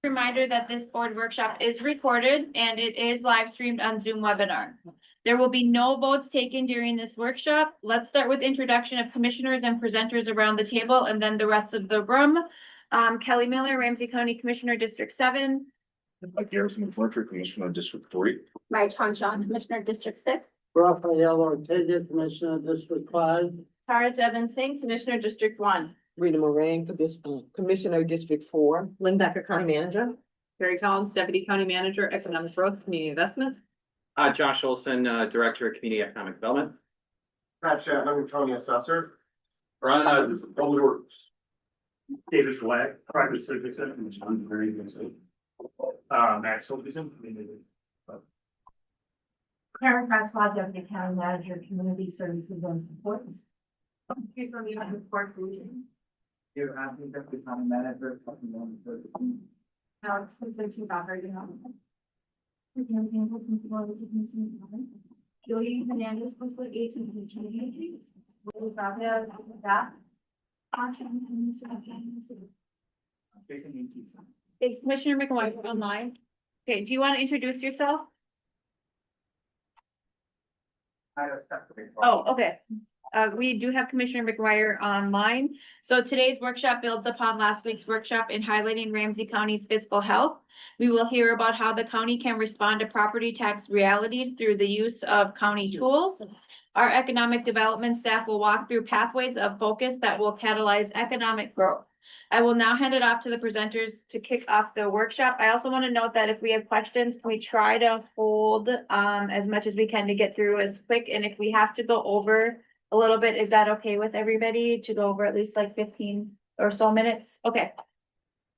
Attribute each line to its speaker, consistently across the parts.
Speaker 1: Reminder that this board workshop is recorded and it is live streamed on Zoom webinar. There will be no votes taken during this workshop. Let's start with introduction of commissioners and presenters around the table and then the rest of the room. Kelly Miller, Ramsey County Commissioner, District 7.
Speaker 2: Mike Garrison, Fletcher, Commissioner, District 3.
Speaker 3: Mike Chong, Commissioner, District 6.
Speaker 4: Raphael Ortega, Commissioner, District 5.
Speaker 1: Tara Devon Singh, Commissioner, District 1.
Speaker 5: Rita Moran, Commissioner, District 4.
Speaker 6: Lynn Becker, County Manager.
Speaker 7: Barry Collins, Deputy County Manager, Economic Growth, Community Investment.
Speaker 8: Josh Olson, Director of Community Economic Development.
Speaker 9: Pat Chapman, County Assessor.
Speaker 8: Brian,
Speaker 9: Public Works. David Flag, Private Citizen. Max Hilton.
Speaker 3: Karen Francois, Deputy County Manager, Community Services and Supports. Here's from the Report Solution.
Speaker 4: Here, Anthony, Deputy County Manager,
Speaker 3: Alex, Conservation Operating Officer. Julie Hernandez, Principal Agent and Community. Will Rafael, that.
Speaker 1: Is Commissioner McGuire online? Okay, do you want to introduce yourself? Oh, okay. We do have Commissioner McGuire online. So today's workshop builds upon last week's workshop in highlighting Ramsey County's fiscal health. We will hear about how the county can respond to property tax realities through the use of county tools. Our economic development staff will walk through pathways of focus that will catalyze economic growth. I will now hand it off to the presenters to kick off the workshop. I also want to note that if we have questions, we try to hold as much as we can to get through as quick. And if we have to go over a little bit, is that okay with everybody to go over at least like 15 or so minutes? Okay.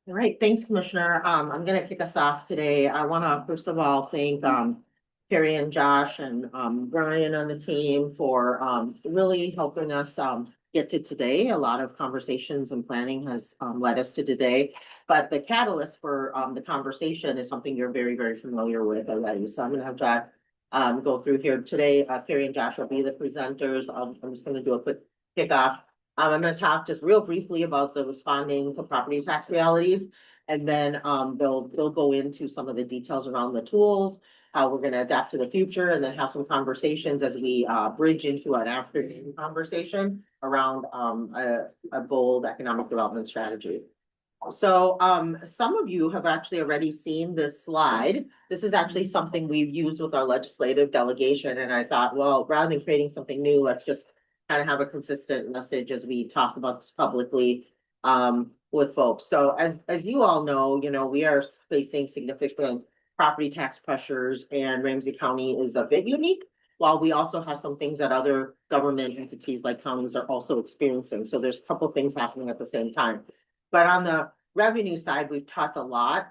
Speaker 6: All right, thanks, Commissioner. I'm gonna kick us off today. I wanna first of all thank Carrie and Josh and Brian on the team for really helping us get to today. A lot of conversations and planning has led us to today, but the catalyst for the conversation is something you're very, very familiar with already. So I'm gonna have Josh go through here today. Carrie and Josh will be the presenters. I'm just gonna do a quick kickoff. I'm gonna talk just real briefly about the responding to property tax realities, and then they'll go into some of the details around the tools, how we're gonna adapt to the future, and then have some conversations as we bridge into an afternoon conversation around a bold economic development strategy. So some of you have actually already seen this slide. This is actually something we've used with our legislative delegation, and I thought, well, rather than creating something new, let's just kind of have a consistent message as we talk about this publicly with folks. So as you all know, we are facing significant property tax pressures, and Ramsey County is a bit unique, while we also have some things that other government entities like counties are also experiencing. So there's a couple of things happening at the same time. But on the revenue side, we've talked a lot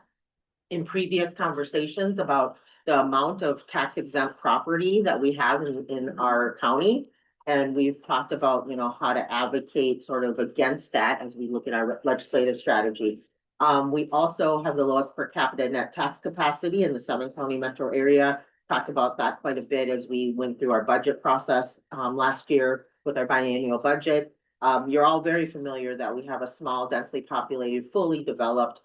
Speaker 6: in previous conversations about the amount of tax exempt property that we have in our county. And we've talked about, how to advocate sort of against that as we look at our legislative strategy. We also have the lowest per capita net tax capacity in the 7-county metro area. Talked about that quite a bit as we went through our budget process last year with our biannual budget. You're all very familiar that we have a small, densely populated, fully developed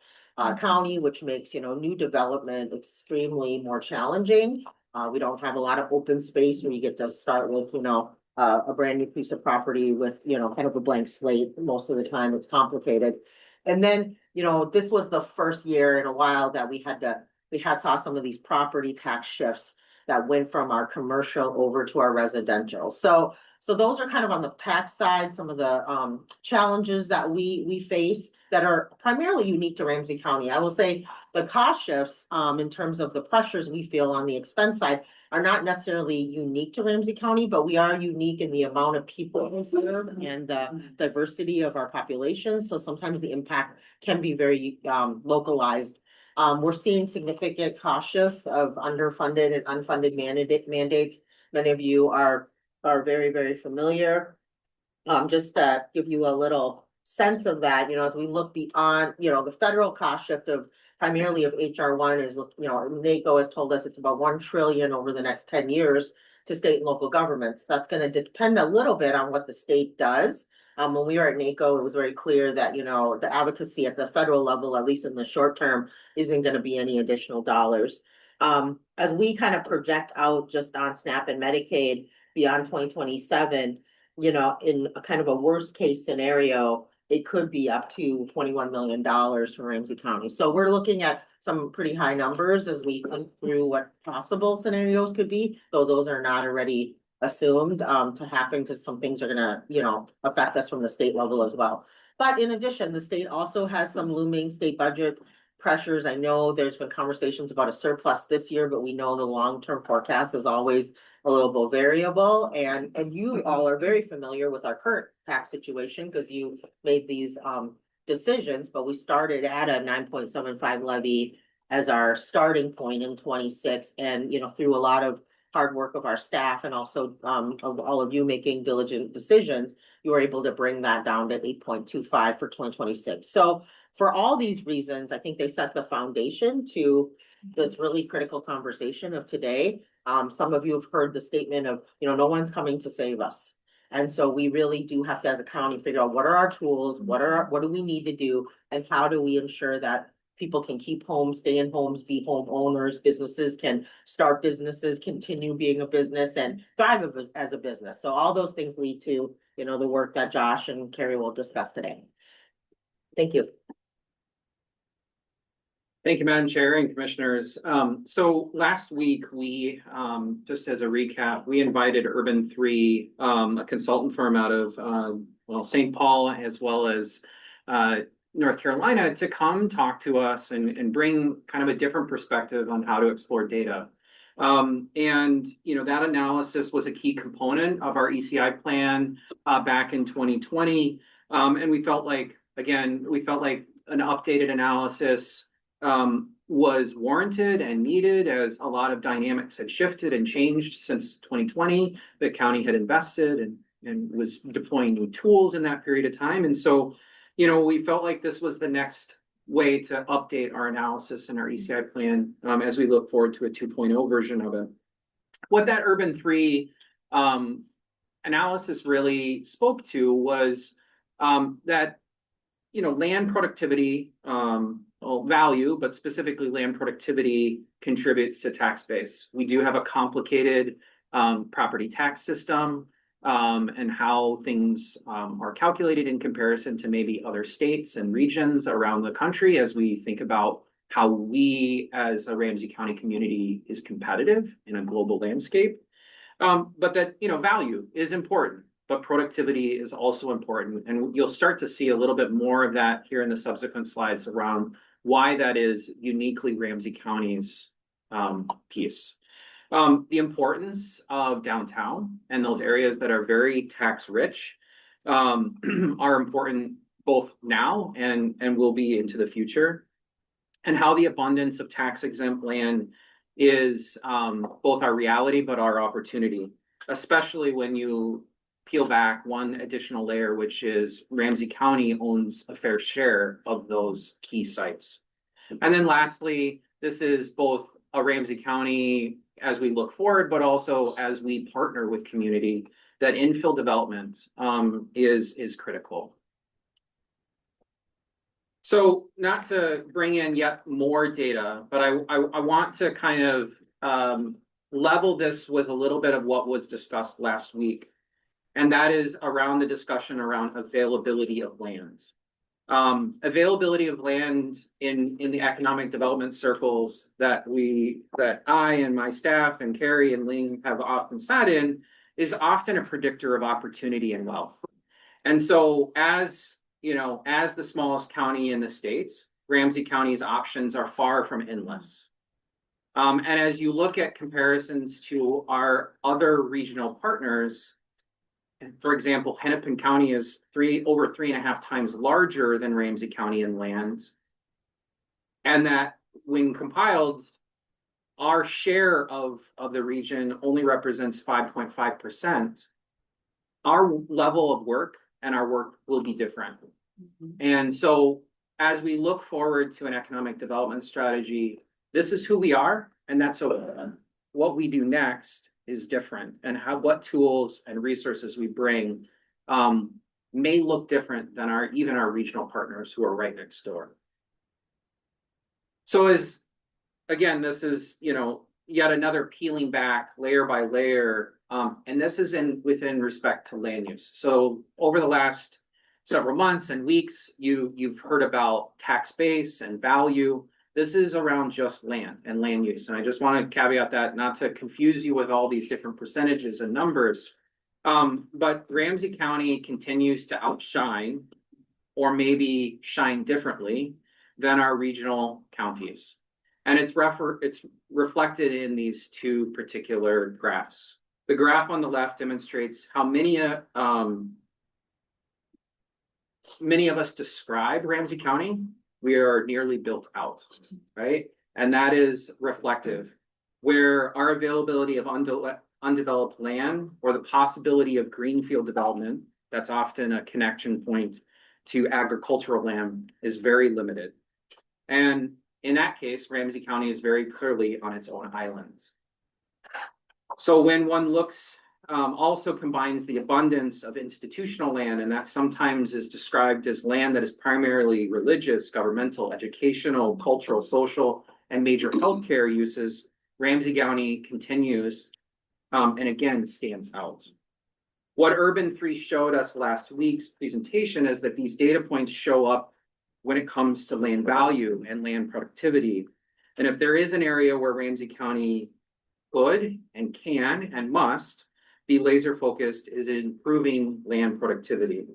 Speaker 6: county, which makes, new development extremely more challenging. We don't have a lot of open space where you get to start with, a brand new piece of property with, kind of a blank slate. Most of the time it's complicated. And then, this was the first year in a while that we saw some of these property tax shifts that went from our commercial over to our residential. So those are kind of on the tax side, some of the challenges that we face that are primarily unique to Ramsey County. I will say the cost shifts in terms of the pressures we feel on the expense side are not necessarily unique to Ramsey County, but we are unique in the amount of people we serve and the diversity of our population. So sometimes the impact can be very localized. We're seeing significant cost shifts of underfunded and unfunded mandates. Many of you are very, very familiar. Just to give you a little sense of that, as we look beyond, the federal cost shift of primarily of HR1 is, NACO has told us it's about 1 trillion over the next 10 years to state and local governments. That's gonna depend a little bit on what the state does. When we were at NACO, it was very clear that, the advocacy at the federal level, at least in the short term, isn't gonna be any additional dollars. As we kind of project out just on SNAP and Medicaid beyond 2027, in a kind of a worst case scenario, it could be up to $21 million for Ramsey County. So we're looking at some pretty high numbers as we think through what possible scenarios could be, though those are not already assumed to happen because some things are gonna, affect us from the state level as well. But in addition, the state also has some looming state budget pressures. I know there's been conversations about a surplus this year, but we know the long-term forecast is always a little bit variable. And you all are very familiar with our current tax situation because you made these decisions, but we started at a 9.75 levy as our starting point in 26. And, through a lot of hard work of our staff and also of all of you making diligent decisions, you were able to bring that down to 8.25 for 2026. So for all these reasons, I think they set the foundation to this really critical conversation of today. Some of you have heard the statement of, no one's coming to save us. And so we really do have to, as a county, figure out what are our tools, what do we need to do, and how do we ensure that people can keep homes, stay in homes, be homeowners, businesses can start businesses, continue being a business, and thrive as a business. So all those things lead to, the work that Josh and Carrie will discuss today. Thank you.
Speaker 8: Thank you, Madam Chair and Commissioners. So last week, we, just as a recap, we invited Urban 3, a consultant firm out of, St. Paul, as well as North Carolina, to come talk to us and bring kind of a different perspective on how to explore data. That analysis was a key component of our ECI plan back in 2020. And we felt like an updated analysis was warranted and needed as a lot of dynamics had shifted and changed since 2020. The county had invested and was deploying new tools in that period of time. And so, we felt like this was the next way to update our analysis and our ECI plan as we look forward to a 2.0 version of it. What that Urban 3 analysis really spoke to was that, land productivity, value, but specifically land productivity contributes to tax base. We do have a complicated property tax system and how things are calculated in comparison to maybe other states and regions around the country as we think about how we as a Ramsey County community is competitive in a global landscape. But that, value is important, but productivity is also important. And you'll start to see a little bit more of that here in the subsequent slides around why that is uniquely Ramsey County's piece. The importance of downtown and those areas that are very tax rich are important both now and will be into the future. And how the abundance of tax exempt land is both our reality, but our opportunity, especially when you peel back one additional layer, which is Ramsey County owns a fair share of those key sites. And then lastly, this is both a Ramsey County as we look forward, but also as we partner with community, that infill development is critical. So not to bring in yet more data, but I want to kind of level this with a little bit of what was discussed last week. And that is around the discussion around availability of land. Availability of land in the economic development circles that I and my staff and Carrie and Ling have often sat in is often a predictor of opportunity and wealth. And so as the smallest county in the state, Ramsey County's options are far from endless. And as you look at comparisons to our other regional partners, for example, Hennepin County is over 3.5 times larger than Ramsey County in land. And that when compiled, our share of the region only represents 5.5%. Our level of work and our work will be different. And so as we look forward to an economic development strategy, this is who we are, and that's okay. What we do next is different, and what tools and resources we bring may look different than even our regional partners who are right next door. So again, this is, yet another peeling back layer by layer, and this is within respect to land use. So over the last several months and weeks, you've heard about tax base and value. This is around just land and land use. And I just want to caveat that, not to confuse you with all these different percentages and numbers. But Ramsey County continues to outshine, or maybe shine differently than our regional counties. And it's reflected in these two particular graphs. The graph on the left demonstrates how many of us describe Ramsey County. We are nearly built out, right? And that is reflective, where our availability of undeveloped land or the possibility of greenfield development, that's often a connection point to agricultural land, is very limited. And in that case, Ramsey County is very clearly on its own island. So when one looks, also combines the abundance of institutional land, and that sometimes is described as land that is primarily religious, governmental, educational, cultural, social, and major healthcare uses, Ramsey County continues, and again, stands out. What Urban 3 showed us last week's presentation is that these data points show up when it comes to land value and land productivity. And if there is an area where Ramsey County could and can and must be laser focused, is improving land productivity.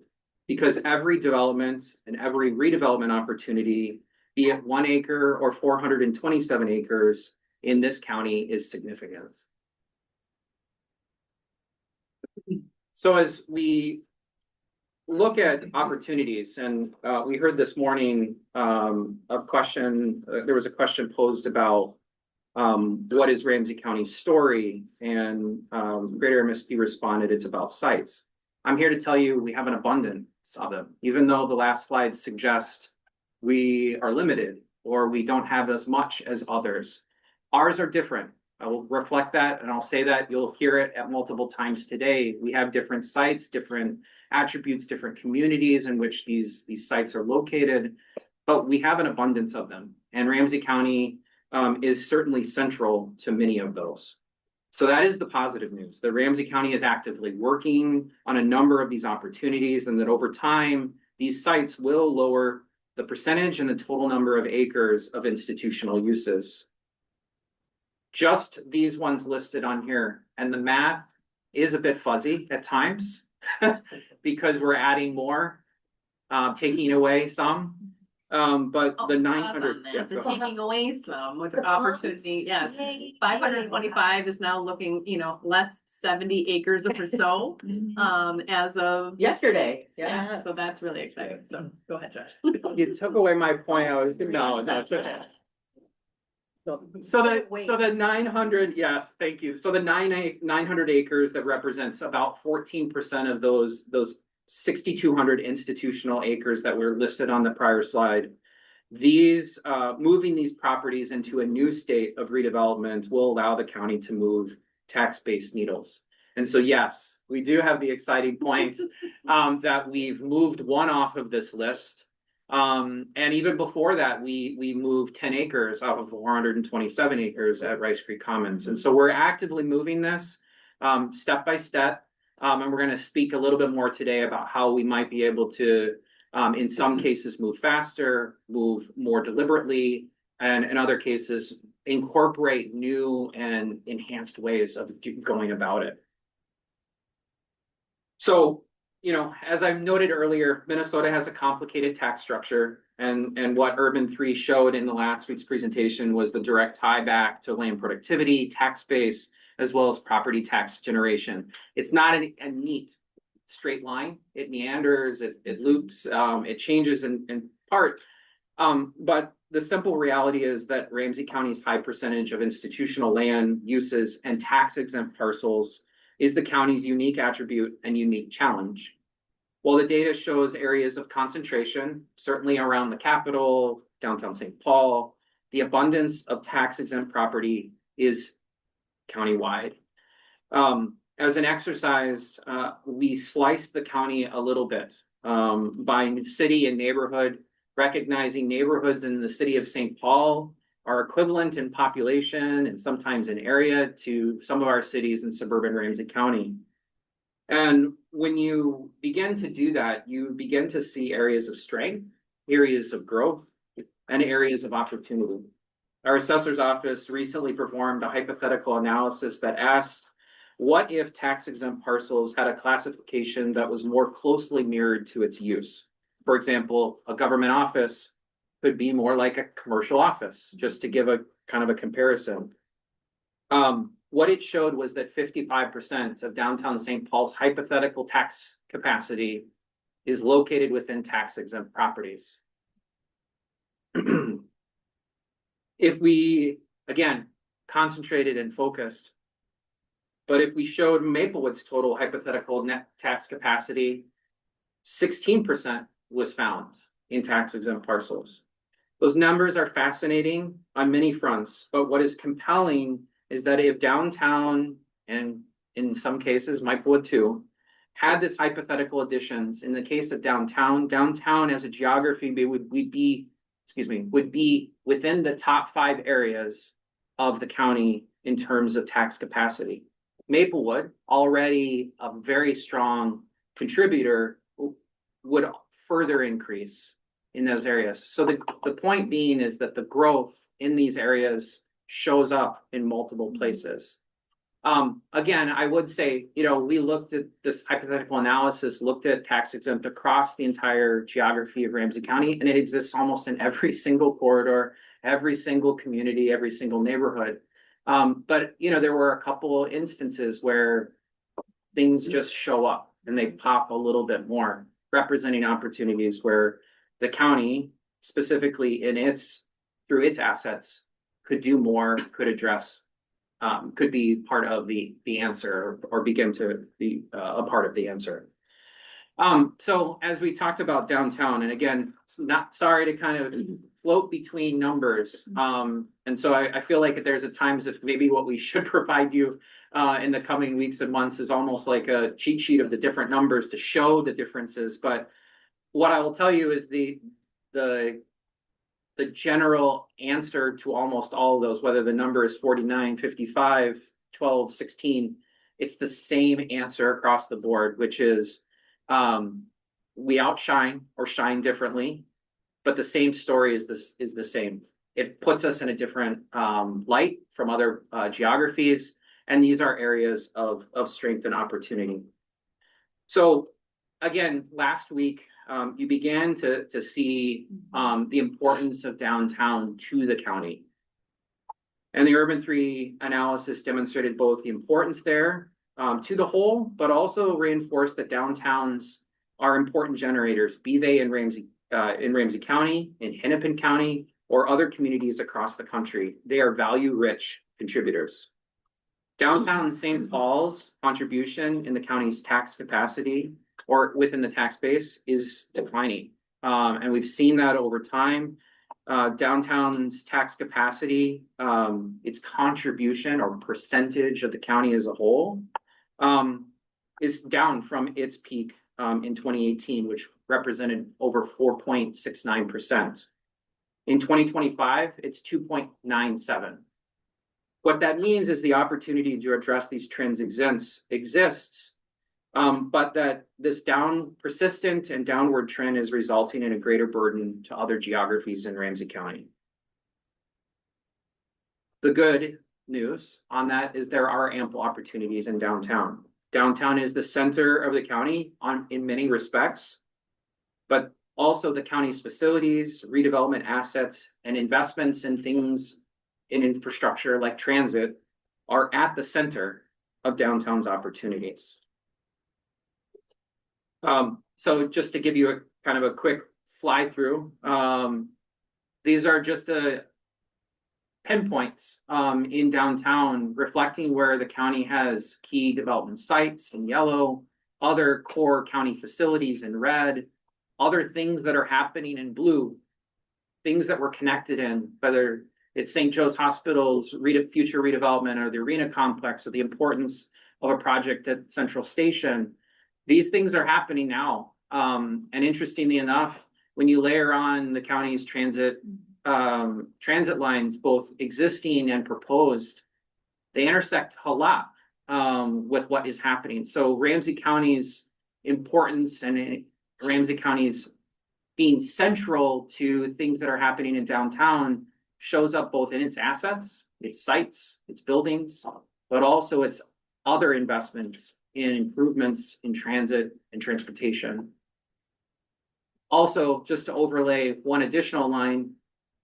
Speaker 8: Because every development and every redevelopment opportunity, be it 1 acre or 427 acres in this county, is significant. So as we look at opportunities, and we heard this morning a question, there was a question posed about what is Ramsey County's story, and Greater MSP responded, it's about sites. I'm here to tell you we have an abundance of them, even though the last slide suggests we are limited or we don't have as much as others. Ours are different. I will reflect that, and I'll say that you'll hear it at multiple times today. We have different sites, different attributes, different communities in which these sites are located, but we have an abundance of them. And Ramsey County is certainly central to many of those. So that is the positive news, that Ramsey County is actively working on a number of these opportunities, and that over time, these sites will lower the percentage and the total number of acres of institutional uses. Just these ones listed on here, and the math is a bit fuzzy at times because we're adding more, taking away some. But the 900, yeah, go ahead.
Speaker 7: Taking away some with the opportunity, yes. 525 is now looking, less 70 acres or so, as of
Speaker 6: Yesterday,
Speaker 7: yeah. So that's really exciting. So go ahead, Josh.
Speaker 8: You took away my point. No, it's okay. So the 900, yes, thank you. So the 900 acres that represents about 14% of those 6,200 institutional acres that were listed on the prior slide. These moving these properties into a new state of redevelopment will allow the county to move tax-based needles. And so, yes, we do have the exciting point that we've moved one off of this list. And even before that, we moved 10 acres out of 427 acres at Rice Creek Commons. And so we're actively moving this step by step. And we're going to speak a little bit more today about how we might be able to, in some cases, move faster, move more deliberately, and in other cases, incorporate new and enhanced ways of going about it. So, as I noted earlier, Minnesota has a complicated tax structure, and what Urban 3 showed in the last week's presentation was the direct tie back to land productivity, tax base, as well as property tax generation. It's not a neat straight line. It meanders, it loops, it changes in part. But the simple reality is that Ramsey County's high percentage of institutional land uses and tax exempt parcels is the county's unique attribute and unique challenge. While the data shows areas of concentration, certainly around the Capitol, downtown St. Paul, the abundance of tax exempt property is countywide. As an exercise, we sliced the county a little bit by city and neighborhood, recognizing neighborhoods in the city of St. Paul are equivalent in population and sometimes in area to some of our cities in suburban Ramsey County. And when you begin to do that, you begin to see areas of strength, areas of growth, and areas of opportunity. Our assessor's office recently performed a hypothetical analysis that asked, what if tax exempt parcels had a classification that was more closely mirrored to its use? For example, a government office could be more like a commercial office, just to give a kind of a comparison. What it showed was that 55% of downtown St. Paul's hypothetical tax capacity is located within tax exempt properties. If we, again, concentrated and focused, but if we showed Maplewood's total hypothetical net tax capacity, 16% was found in tax exempt parcels. Those numbers are fascinating on many fronts, but what is compelling is that if downtown, and in some cases Maplewood too, had this hypothetical additions, in the case of downtown as a geography, would be within the top 5 areas of the county in terms of tax capacity. Maplewood, already a very strong contributor, would further increase in those areas. So the point being is that the growth in these areas shows up in multiple places. Again, I would say, we looked at this hypothetical analysis, looked at tax exempt across the entire geography of Ramsey County, and it exists almost in every single corridor, every single community, every single neighborhood. But there were a couple instances where things just show up and they pop a little bit more, representing opportunities where the county, specifically through its assets, could do more, could address, could be part of the answer or begin to be a part of the answer. So as we talked about downtown, and again, not sorry to kind of float between numbers. And so I feel like there's at times if maybe what we should provide you in the coming weeks and months is almost like a cheat sheet of the different numbers to show the differences. But what I will tell you is the general answer to almost all of those, whether the number is 49, 55, 12, 16, it's the same answer across the board, which is we outshine or shine differently, but the same story is the same. It puts us in a different light from other geographies, and these are areas of strength and opportunity. So again, last week, you began to see the importance of downtown to the county. And the Urban 3 analysis demonstrated both the importance there to the whole, but also reinforced that downtowns are important generators, be they in Ramsey County, in Hennepin County, or other communities across the country. They are value-rich contributors. Downtown St. Paul's contribution in the county's tax capacity or within the tax base is declining. And we've seen that over time. Downtown's tax capacity, its contribution or percentage of the county as a whole, is down from its peak in 2018, which represented over 4.69%. In 2025, it's 2.97. What that means is the opportunity to address these trends exists, but that this persistent and downward trend is resulting in a greater burden to other geographies in Ramsey County. The good news on that is there are ample opportunities in downtown. Downtown is the center of the county in many respects, but also the county's facilities, redevelopment assets, and investments in things in infrastructure like transit are at the center of downtown's opportunities. So just to give you a kind of a quick fly through, these are just pinpoints in downtown reflecting where the county has key development sites in yellow, other core county facilities in red, other things that are happening in blue, things that we're connected in, whether it's St. Joe's Hospital's future redevelopment or the arena complex or the importance of a project at Central Station. These things are happening now. And interestingly enough, when you layer on the county's transit lines, both existing and proposed, they intersect a lot with what is happening. So Ramsey County's importance and Ramsey County's being central to things that are happening in downtown shows up both in its assets, its sites, its buildings, but also its other investments in improvements in transit and transportation. Also, just to overlay one additional line,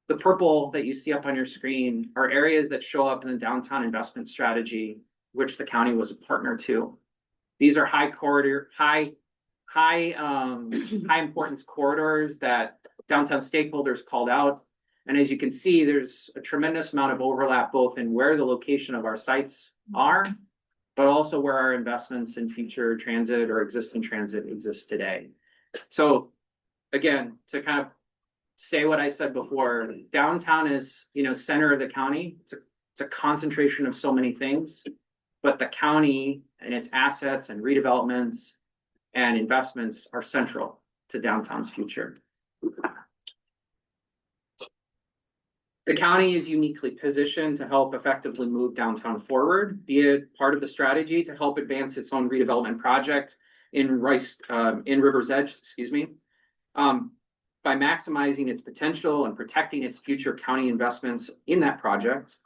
Speaker 8: the purple that you see up on your screen are areas that show up in the downtown investment strategy, which the county was a partner to. These are high importance corridors that downtown stakeholders called out. And as you can see, there's a tremendous amount of overlap, both in where the location of our sites are, but also where our investments in future transit or existing transit exist today. So again, to kind of say what I said before, downtown is, center of the county. It's a concentration of so many things, but the county and its assets and redevelopments and investments are central to downtown's future. The county is uniquely positioned to help effectively move downtown forward, be it part of the strategy to help advance its own redevelopment project in River's Edge, by maximizing its potential and protecting its future county investments in that project,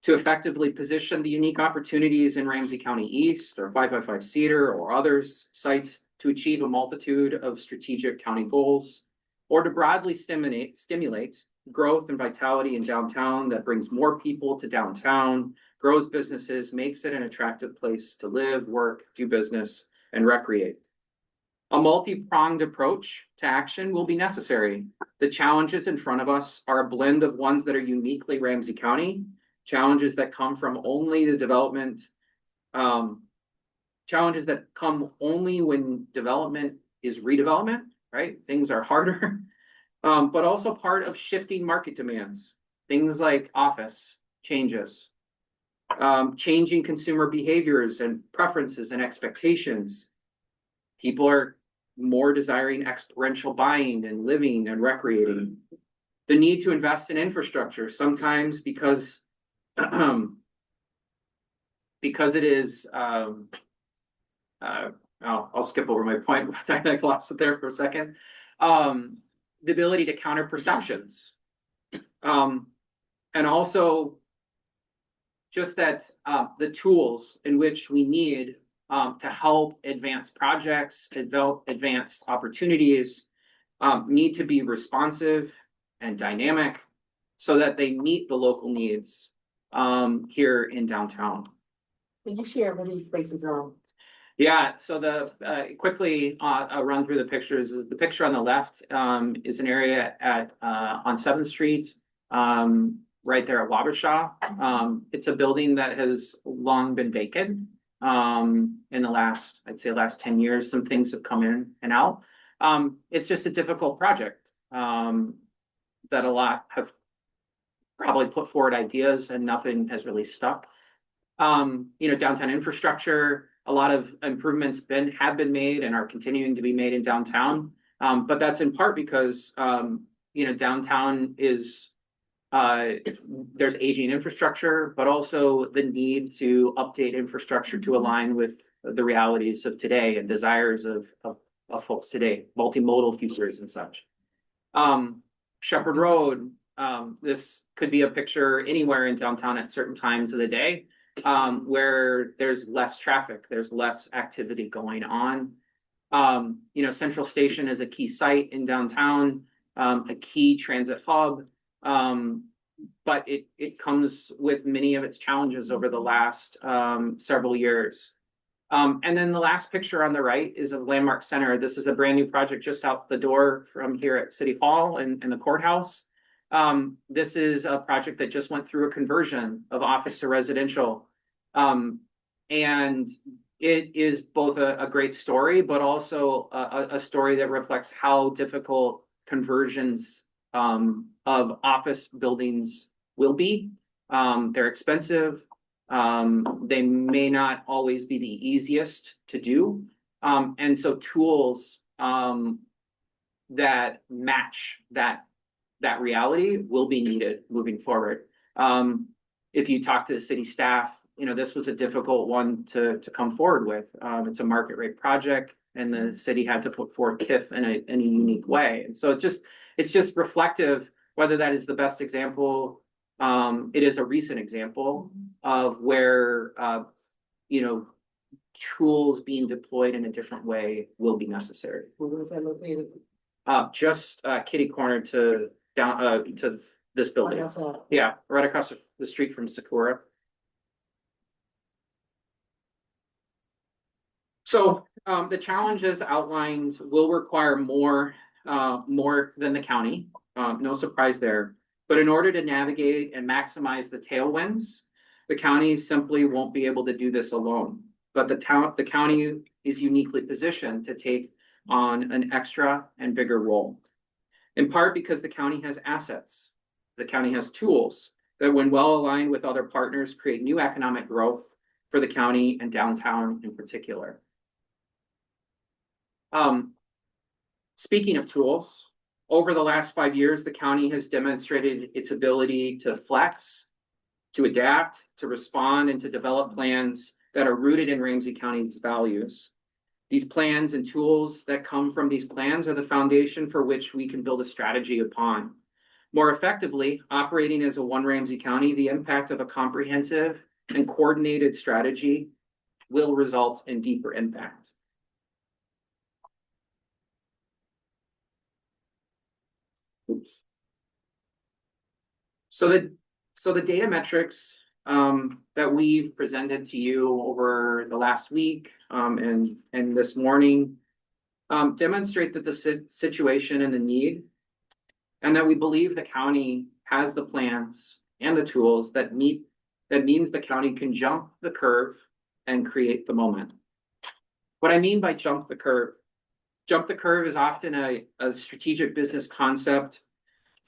Speaker 8: to effectively position the unique opportunities in Ramsey County East or 555 Cedar or others sites to achieve a multitude of strategic county goals, or to broadly stimulate growth and vitality in downtown that brings more people to downtown, grows businesses, makes it an attractive place to live, work, do business, and recreate. A multi-pronged approach to action will be necessary. The challenges in front of us are a blend of ones that are uniquely Ramsey County, challenges that come from only the development, challenges that come only when development is redevelopment, right? Things are harder, but also part of shifting market demands. Things like office changes, changing consumer behaviors and preferences and expectations. People are more desiring experiential buying and living and recreating. The need to invest in infrastructure, sometimes because it is, I'll skip over my point. I lost it there for a second. The ability to counter perceptions. And also just that the tools in which we need to help advance projects, develop advanced opportunities, need to be responsive and dynamic so that they meet the local needs here in downtown.
Speaker 5: Can you share what these spaces are?
Speaker 8: Yeah, so quickly I'll run through the pictures. The picture on the left is an area on 7th Street, right there at Wabasha. It's a building that has long been vacant. In the last 10 years, some things have come in and out. It's just a difficult project that a lot have probably put forward ideas and nothing has really stuck. Downtown infrastructure, a lot of improvements have been made and are continuing to be made in downtown. But that's in part because downtown is there's aging infrastructure, but also the need to update infrastructure to align with the realities of today and desires of folks today, multimodal futures and such. Shepherd Road, this could be a picture anywhere in downtown at certain times of the day, where there's less traffic, there's less activity going on. Central Station is a key site in downtown, a key transit hub. But it comes with many of its challenges over the last several years. And then the last picture on the right is a Landmark Center. This is a brand new project just out the door from here at City Hall and the courthouse. This is a project that just went through a conversion of office to residential. And it is both a great story, but also a story that reflects how difficult conversions of office buildings will be. They're expensive. They may not always be the easiest to do. And so tools that match that reality will be needed moving forward. If you talk to the city staff, you know, this was a difficult one to come forward with. It's a market rate project, and the city had to put forth TIF in a unique way. And so it's just reflective, whether that is the best example. It is a recent example of where, you know, tools being deployed in a different way will be necessary.
Speaker 5: Where was that located?
Speaker 8: Just kitty corner to down to this building. Yeah, right across the street from Sakura. So the challenges outlined will require more than the county. No surprise there. But in order to navigate and maximize the tailwinds, the county simply won't be able to do this alone. But the county is uniquely positioned to take on an extra and bigger role. In part because the county has assets. The county has tools that, when well aligned with other partners, create new economic growth for the county and downtown in particular. Speaking of tools, over the last 5 years, the county has demonstrated its ability to flex, to adapt, to respond, and to develop plans that are rooted in Ramsey County's values. These plans and tools that come from these plans are the foundation for which we can build a strategy upon. More effectively, operating as a One Ramsey County, the impact of a comprehensive and coordinated strategy will result in deeper impact. Oops. So the data metrics that we've presented to you over the last week and this morning demonstrate that the situation and the need, and that we believe the county has the plans and the tools that means the county can jump the curve and create the moment. What I mean by jump the curve is often a strategic business concept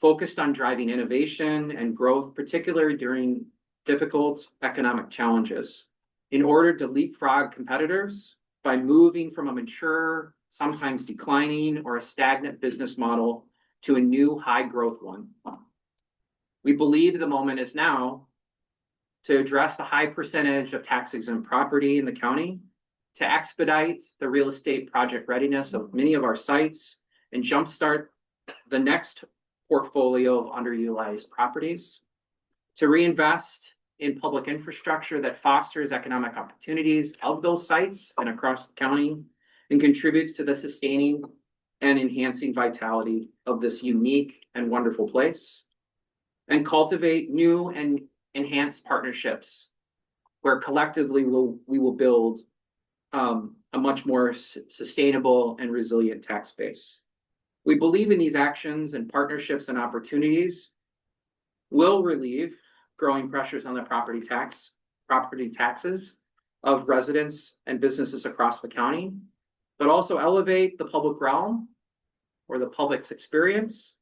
Speaker 8: focused on driving innovation and growth, particularly during difficult economic challenges, in order to leapfrog competitors by moving from a mature, sometimes declining, or a stagnant business model to a new high growth one. We believe the moment is now to address the high percentage of tax exempt property in the county, to expedite the real estate project readiness of many of our sites, and jumpstart the next portfolio of underutilized properties, to reinvest in public infrastructure that fosters economic opportunities of those sites and across the county, and contributes to the sustaining and enhancing vitality of this unique and wonderful place, and cultivate new and enhanced partnerships where collectively we will build a much more sustainable and resilient tax base. We believe in these actions and partnerships and opportunities will relieve growing pressures on the property taxes of residents and businesses across the county, but also elevate the public realm or the public's experience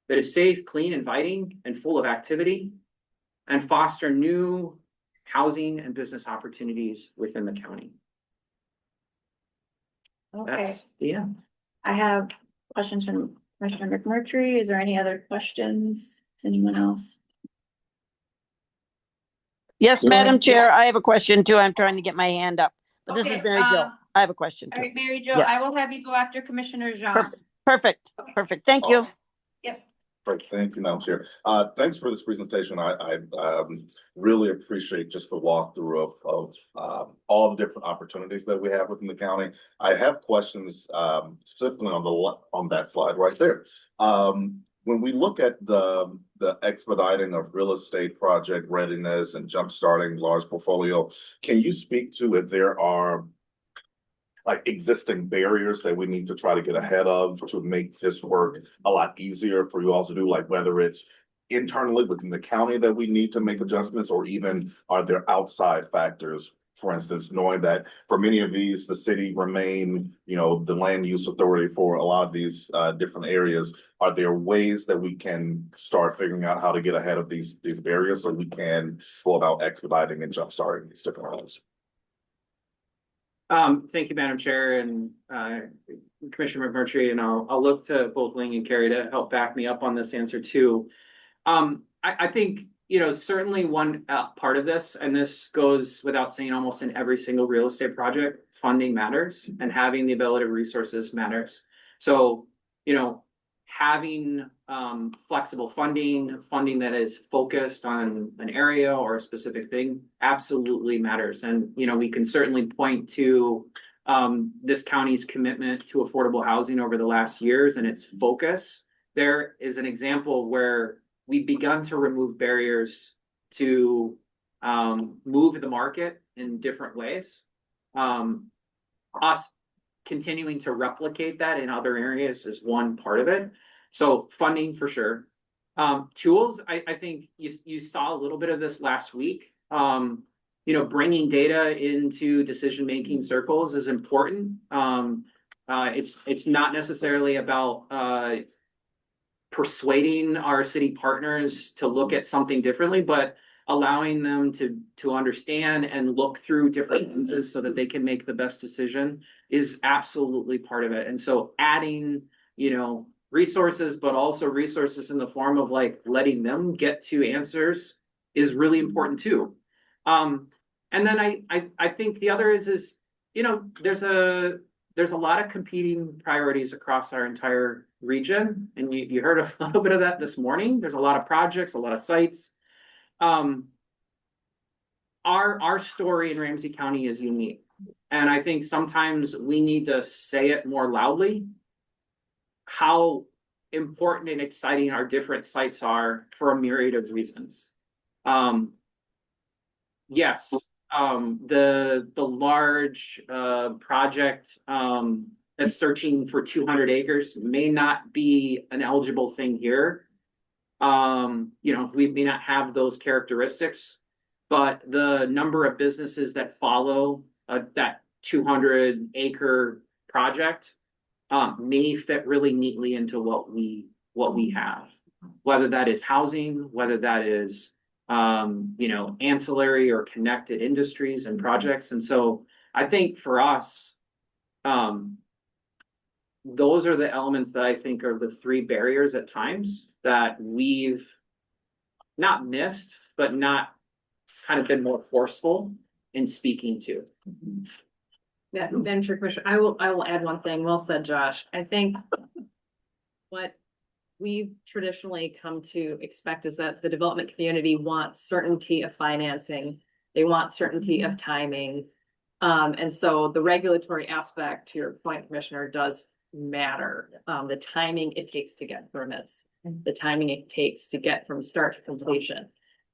Speaker 8: that is safe, clean, inviting, and full of activity, and foster new housing and business opportunities within the county.
Speaker 1: Okay,
Speaker 8: That's the end.
Speaker 1: I have questions from Commissioner McMurtry. Is there any other questions? Does anyone else?
Speaker 10: Yes, Madam Chair, I have a question too. I'm trying to get my hand up, but this is
Speaker 1: Okay,
Speaker 10: Mary Jo. I have a question
Speaker 1: All
Speaker 10: too.
Speaker 1: right, Mary Jo,
Speaker 10: Yeah.
Speaker 1: I will have you go after Commissioner Jean.
Speaker 10: Perfect, perfect. Thank you.
Speaker 1: Yep.
Speaker 2: Great, thank you, Madam Chair. Thanks for this presentation. I really appreciate just the walkthrough of all the different opportunities that we have within the county. I have questions specifically on that slide right there. When we look at the expediting of real estate project readiness and jumpstarting large portfolio, can you speak to if there are like existing barriers that we need to try to get ahead of to make this work a lot easier for you all to do, like whether it's internally within the county that we need to make adjustments, or even are there outside factors for instance, knowing that for many of these, the city remain, the land use authority for a lot of these different areas. Are there ways that we can start figuring out how to get ahead of these barriers so we can go about expediting and jumpstarting these different ones?
Speaker 8: Thank you, Madam Chair and Commissioner McMurtry, and I'll look to both Ling and Carrie to help back me up on this answer too. I think, certainly one part of this, and this goes without saying almost in every single real estate project, funding matters and having the ability to resources matters. So, having flexible funding that is focused on an area or a specific thing absolutely matters. And, we can certainly point to this county's commitment to affordable housing over the last years and its focus. There is an example where we've begun to remove barriers to move the market in different ways. Us continuing to replicate that in other areas is one part of it. So funding for sure. Tools, I think you saw a little bit of this last week. Bringing data into decision-making circles is important. It's not necessarily about persuading our city partners to look at something differently, but allowing them to understand and look through different lenses so that they can make the best decision is absolutely part of it. And so adding, resources, but also resources in the form of like letting them get to answers is really important too. And then I think the other is there's a lot of competing priorities across our entire region. And you heard a little bit of that this morning. There's a lot of projects, a lot of sites. Our story in Ramsey County is unique. And I think sometimes we need to say it more loudly, how important and exciting our different sites are for a myriad of reasons. Yes, the large project that's searching for 200 acres may not be an eligible thing here. We may not have those characteristics, but the number of businesses that follow that 200-acre project may fit really neatly into what we have, whether that is housing, whether that is ancillary or connected industries and projects. And so I think for us, those are the elements that I think are the three barriers at times that we've not missed, but not kind of been more forceful in speaking to.
Speaker 7: Yeah, Madam Chair, Commissioner, I will add one thing. Well said, Josh. I think what we've traditionally come to expect is that the development community wants certainty of financing. They want certainty of timing. And so the regulatory aspect, to your point, Commissioner, does matter. The timing it takes to get permits, the timing it takes to get from start to completion.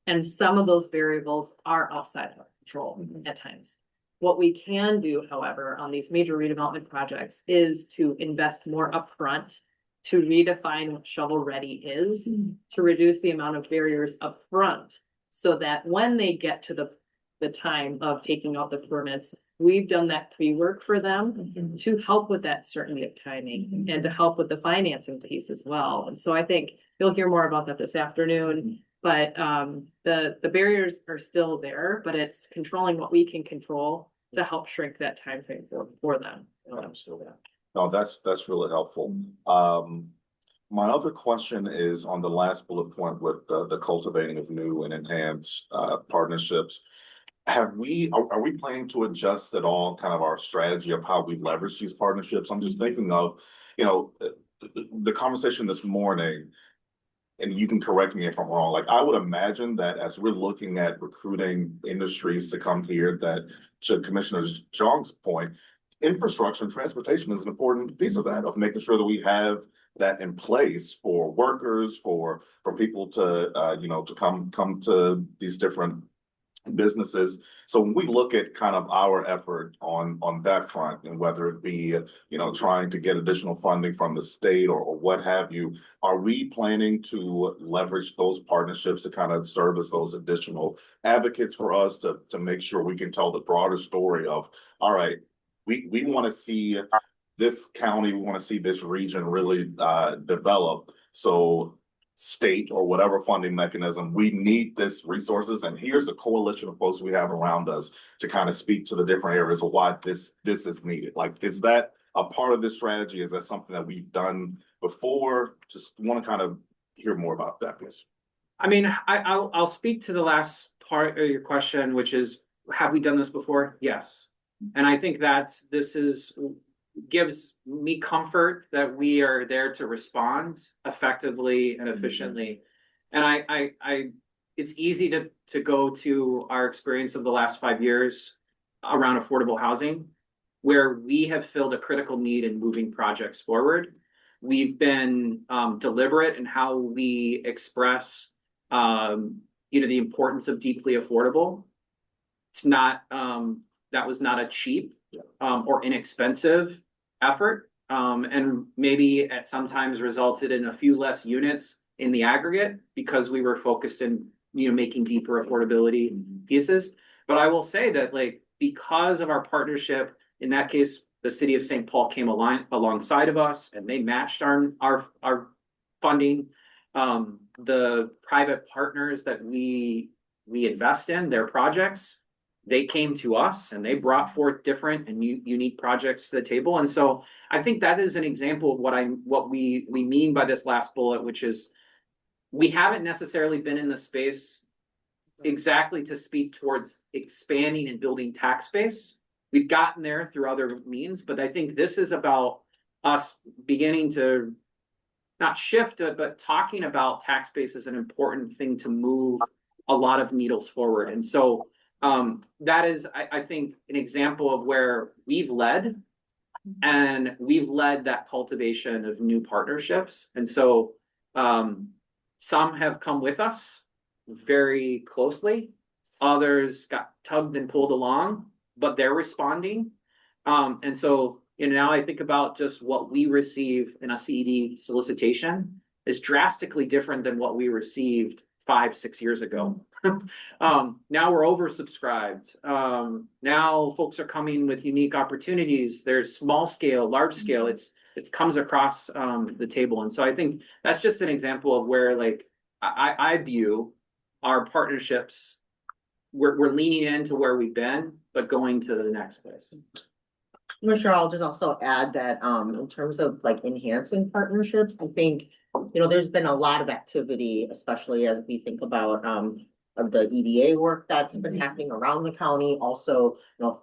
Speaker 7: And some of those variables are outside of our control at times. What we can do, however, on these major redevelopment projects is to invest more upfront, to redefine what shovel ready is, to reduce the amount of barriers upfront, so that when they get to the time of taking out the permits, we've done that pre-work for them to help with that certainty of timing and to help with the financing piece as well. And so I think you'll hear more about that this afternoon. But the barriers are still there, but it's controlling what we can control to help shrink that time frame for them.
Speaker 2: Absolutely. No, that's really helpful. My other question is on the last bullet point with the cultivating of new and enhanced partnerships. Are we planning to adjust at all kind of our strategy of how we leverage these partnerships? I'm just thinking of, the conversation this morning, and you can correct me if I'm wrong. Like, I would imagine that as we're looking at recruiting industries to come here, that to Commissioner Zhang's point, infrastructure and transportation is an important piece of that, of making sure that we have that in place for workers, for people to, to come to these different businesses. So when we look at kind of our effort on that front, and whether it be, trying to get additional funding from the state or what have you, are we planning to leverage those partnerships to kind of serve as those additional advocates for us to make sure we can tell the broader story of, all right, we want to see this county, we want to see this region really develop. So state or whatever funding mechanism, we need this resources, and here's a coalition of folks we have around us to kind of speak to the different areas of why this is needed. Like, is that a part of this strategy? Is that something that we've done before? Just want to kind of hear more about that, please.
Speaker 8: I mean, I'll speak to the last part of your question, which is, have we done this before? Yes. And I think gives me comfort that we are there to respond effectively and efficiently. And it's easy to go to our experience of the last 5 years around affordable housing, where we have filled a critical need in moving projects forward. We've been deliberate in how we express, the importance of deeply affordable. It's not, that was not a cheap or inexpensive effort, and maybe at sometimes resulted in a few less units in the aggregate because we were focused in making deeper affordability pieces. But I will say that, like, because of our partnership, in that case, the city of St. Paul came alongside of us and they matched our funding. The private partners that we invest in their projects, they came to us and they brought forth different and unique projects to the table. And so I think that is an example of what we mean by this last bullet, which is we haven't necessarily been in the space exactly to speak towards expanding and building tax base. We've gotten there through other means, but I think this is about us beginning to not shift it, but talking about tax base as an important thing to move a lot of needles forward. And so that is, I think, an example of where we've led that cultivation of new partnerships. And so some have come with us very closely. Others got tugged and pulled along, but they're responding. And so, now I think about just what we receive in a CED solicitation is drastically different than what we received 5-6 years ago. Now we're oversubscribed. Now folks are coming with unique opportunities. There's small scale, large scale. It comes across the table. And so I think that's just an example of where, like, I view our partnerships, we're leaning into where we've been, but going to the next place.
Speaker 6: Commissioner, I'll just also add that in terms of like enhancing partnerships, I think, there's been a lot of activity, especially as we think about of the EDA work that's been happening around the county. Also,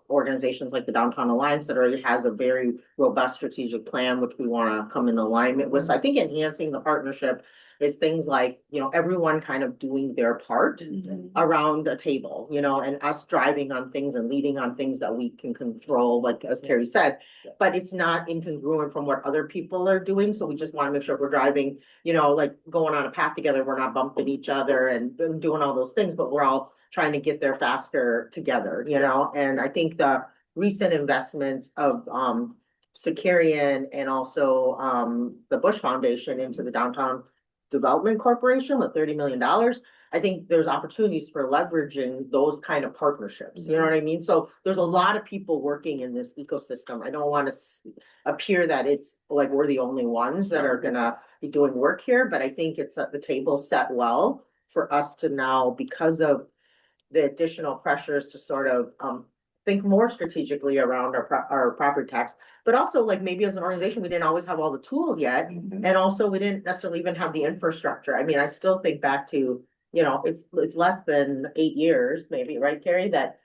Speaker 6: organizations like the Downtown Alliance that already has a very robust strategic plan, which we want to come in alignment with. So I think enhancing the partnership is things like, everyone kind of doing their part around a table, and us driving on things and leading on things that we can control, like as Carrie said, but it's not incongruent from what other people are doing. So we just want to make sure if we're driving, like going on a path together, we're not bumping each other and doing all those things, but we're all trying to get there faster together, and I think the recent investments of Securian and also the Bush Foundation into the Downtown Development Corporation with $30 million. I think there's opportunities for leveraging those kind of partnerships. You know what I mean? So there's a lot of people working in this ecosystem. I don't want to appear that it's like we're the only ones that are gonna be doing work here, but I think it's at the table set well for us to now, because of the additional pressures to sort of think more strategically around our property tax, but also like maybe as an organization, we didn't always have all the tools yet. And also we didn't necessarily even have the infrastructure. I mean, I still think back to, it's less than 8 years, maybe, right, Carrie, that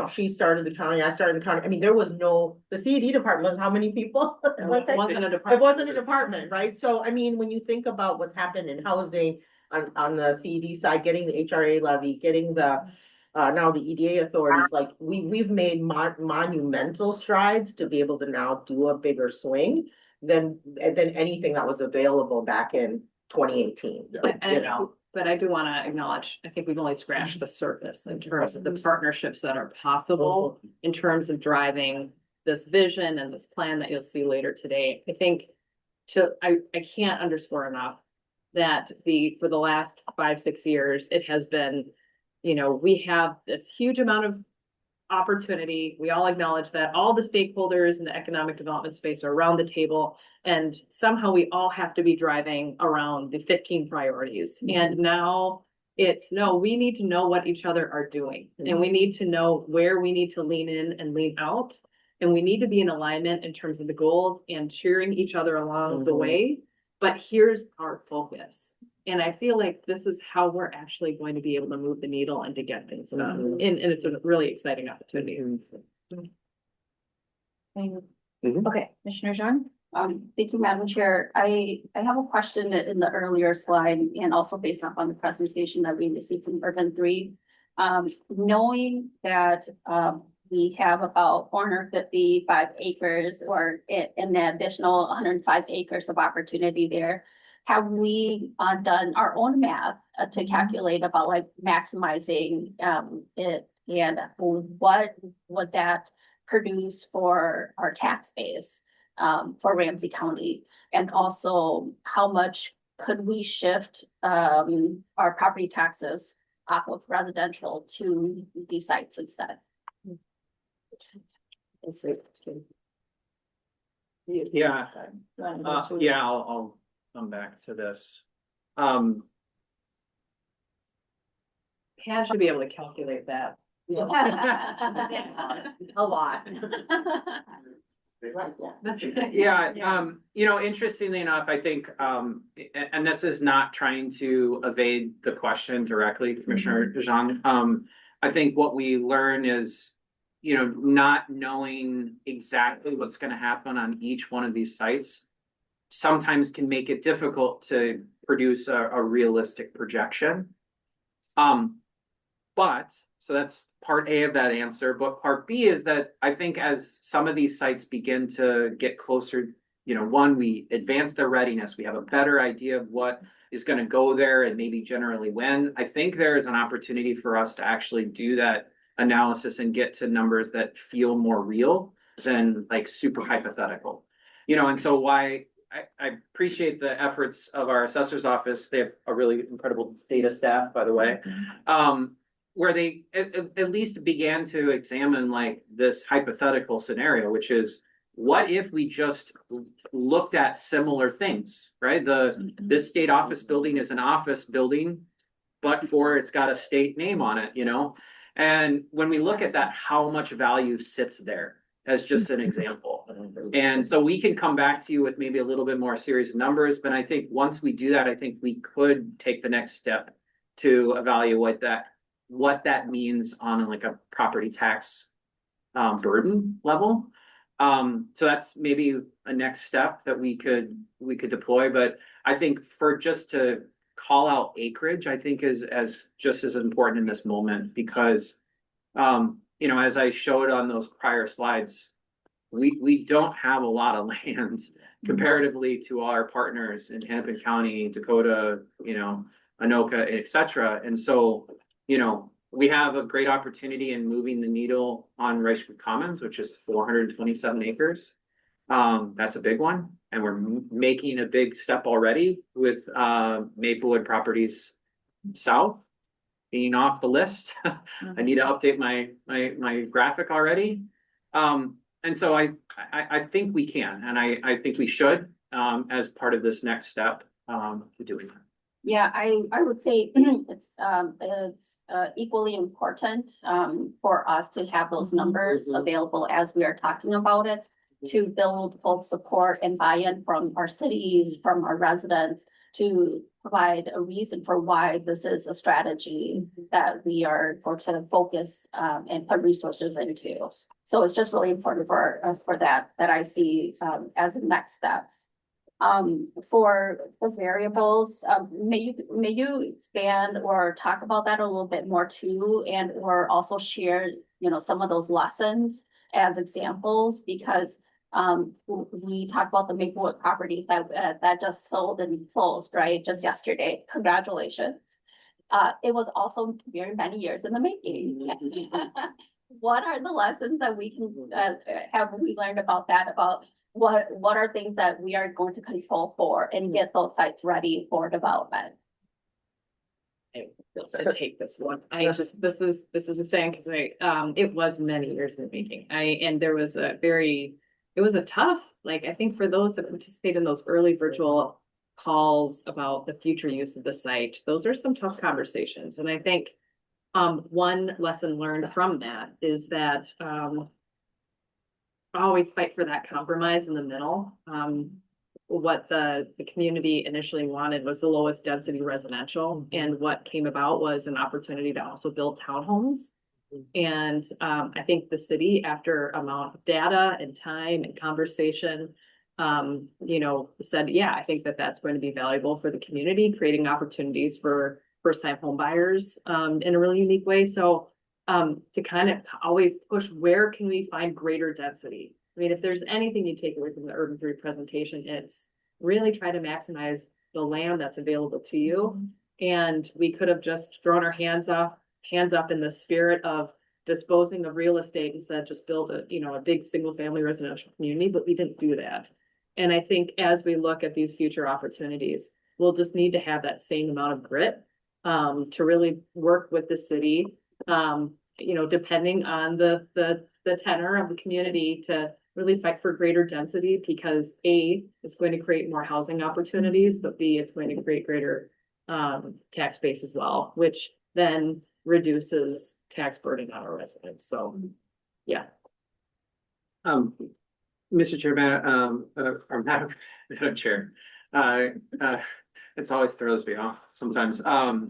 Speaker 6: she started the county, I started the county. I mean, there was the CED department was how many people?
Speaker 7: It wasn't a department.
Speaker 6: It wasn't a department, right? So, I mean, when you think about what's happened in housing on the CED side, getting the HRA levy, getting the now the EDA authorities, like we've made monumental strides to be able to now do a bigger swing than anything that was available back in 2018.
Speaker 7: But I do want to acknowledge, I think we've only scratched the surface in terms of the partnerships that are possible in terms of driving this vision and this plan that you'll see later today. I think I can't underscore enough that for the last 5-6 years, it has been, we have this huge amount of opportunity. We all acknowledge that all the stakeholders in the economic development space are around the table, and somehow we all have to be driving around the 15 priorities. And now it's no, we need to know what each other are doing, and we need to know where we need to lean in and lean out. And we need to be in alignment in terms of the goals and cheering each other along the way. But here's our focus. And I feel like this is how we're actually going to be able to move the needle and to get things done. And it's a really exciting opportunity.
Speaker 1: Okay, Commissioner Jean?
Speaker 11: Thank you, Madam Chair. I have a question in the earlier slide and also based off on the presentation that we received from Urban 3. Knowing that we have about 455 acres and the additional 105 acres of opportunity there. Have we done our own math to calculate about like maximizing it, and what would that produce for our tax base for Ramsey County? And also how much could we shift our property taxes off of residential to these sites instead?
Speaker 8: Yeah, I'll come back to this.
Speaker 7: Pat should be able to calculate that.
Speaker 6: A lot.
Speaker 7: That's okay.
Speaker 8: Yeah, interestingly enough, I think, and this is not trying to evade the question directly, Commissioner Jean. I think what we learn is, not knowing exactly what's going to happen on each one of these sites sometimes can make it difficult to produce a realistic projection. But so that's part A of that answer. But part B is that I think as some of these sites begin to get closer, one, we advance their readiness, we have a better idea of what is going to go there and maybe generally when. I think there is an opportunity for us to actually do that analysis and get to numbers that feel more real than like super hypothetical. And so why I appreciate the efforts of our assessor's office. They have a really incredible data staff, by the way, where they at least began to examine like this hypothetical scenario, which is what if we just looked at similar things, right? This state office building is an office building, but it's got a state name on it, And when we look at that, how much value sits there as just an example. And so we can come back to you with maybe a little bit more series of numbers, but I think once we do that, I think we could take the next step to evaluate what that means on like a property tax burden level. So that's maybe a next step that we could deploy. But I think for just to call out acreage, I think is just as important in this moment because as I showed on those prior slides, we don't have a lot of land comparatively to our partners in Hennepin County, Dakota, Anoka, etc. And so, we have a great opportunity in moving the needle on Rice Creek Commons, which is 427 acres. That's a big one. And we're making a big step already with Maplewood Properties South being off the list. I need to update my graphic already. And so I think we can, and I think we should as part of this next step to doing that.
Speaker 11: Yeah, I would say it's equally important for us to have those numbers available as we are talking about it, to build both support and buy-in from our cities, from our residents, to provide a reason for why this is a strategy that we are going to focus and put resources into. So it's just really important for that I see as a next step. For the variables, may you expand or talk about that a little bit more too, and or also share some of those lessons as examples, because we talked about the Maplewood properties that just sold and closed, right, just yesterday. Congratulations. it was also very many years in the making. What are the lessons that we can, have we learned about that, about what are things that we are going to control for and get those sites ready for development?
Speaker 7: I take this one. This is exciting because it was many years in the making. And there was it was a tough, like, I think for those that participate in those early virtual calls about the future use of the site, those are some tough conversations. And I think one lesson learned from that is that always fight for that compromise in the middle. What the community initially wanted was the lowest density residential, and what came about was an opportunity to also build townhomes. And I think the city, after amount of data and time and conversation, said, yeah, I think that that's going to be valuable for the community, creating opportunities for first-time home buyers in a really unique way. So to kind of always push, where can we find greater density? I mean, if there's anything you take away from the Urban 3 presentation, it's really try to maximize the land that's available to you. And we could have just thrown our hands up in the spirit of disposing of real estate and said, just build a big single family residential community, but we didn't do that. And I think as we look at these future opportunities, we'll just need to have that same amount of grit to really work with the city, depending on the tenor of the community, to really fight for greater density, because A, it's going to create more housing opportunities, but B, it's going to create greater tax base as well, which then reduces tax burden on our residents. So, yeah.
Speaker 8: Mr. Chairman, or Madam Chair, it's always throws me off sometimes.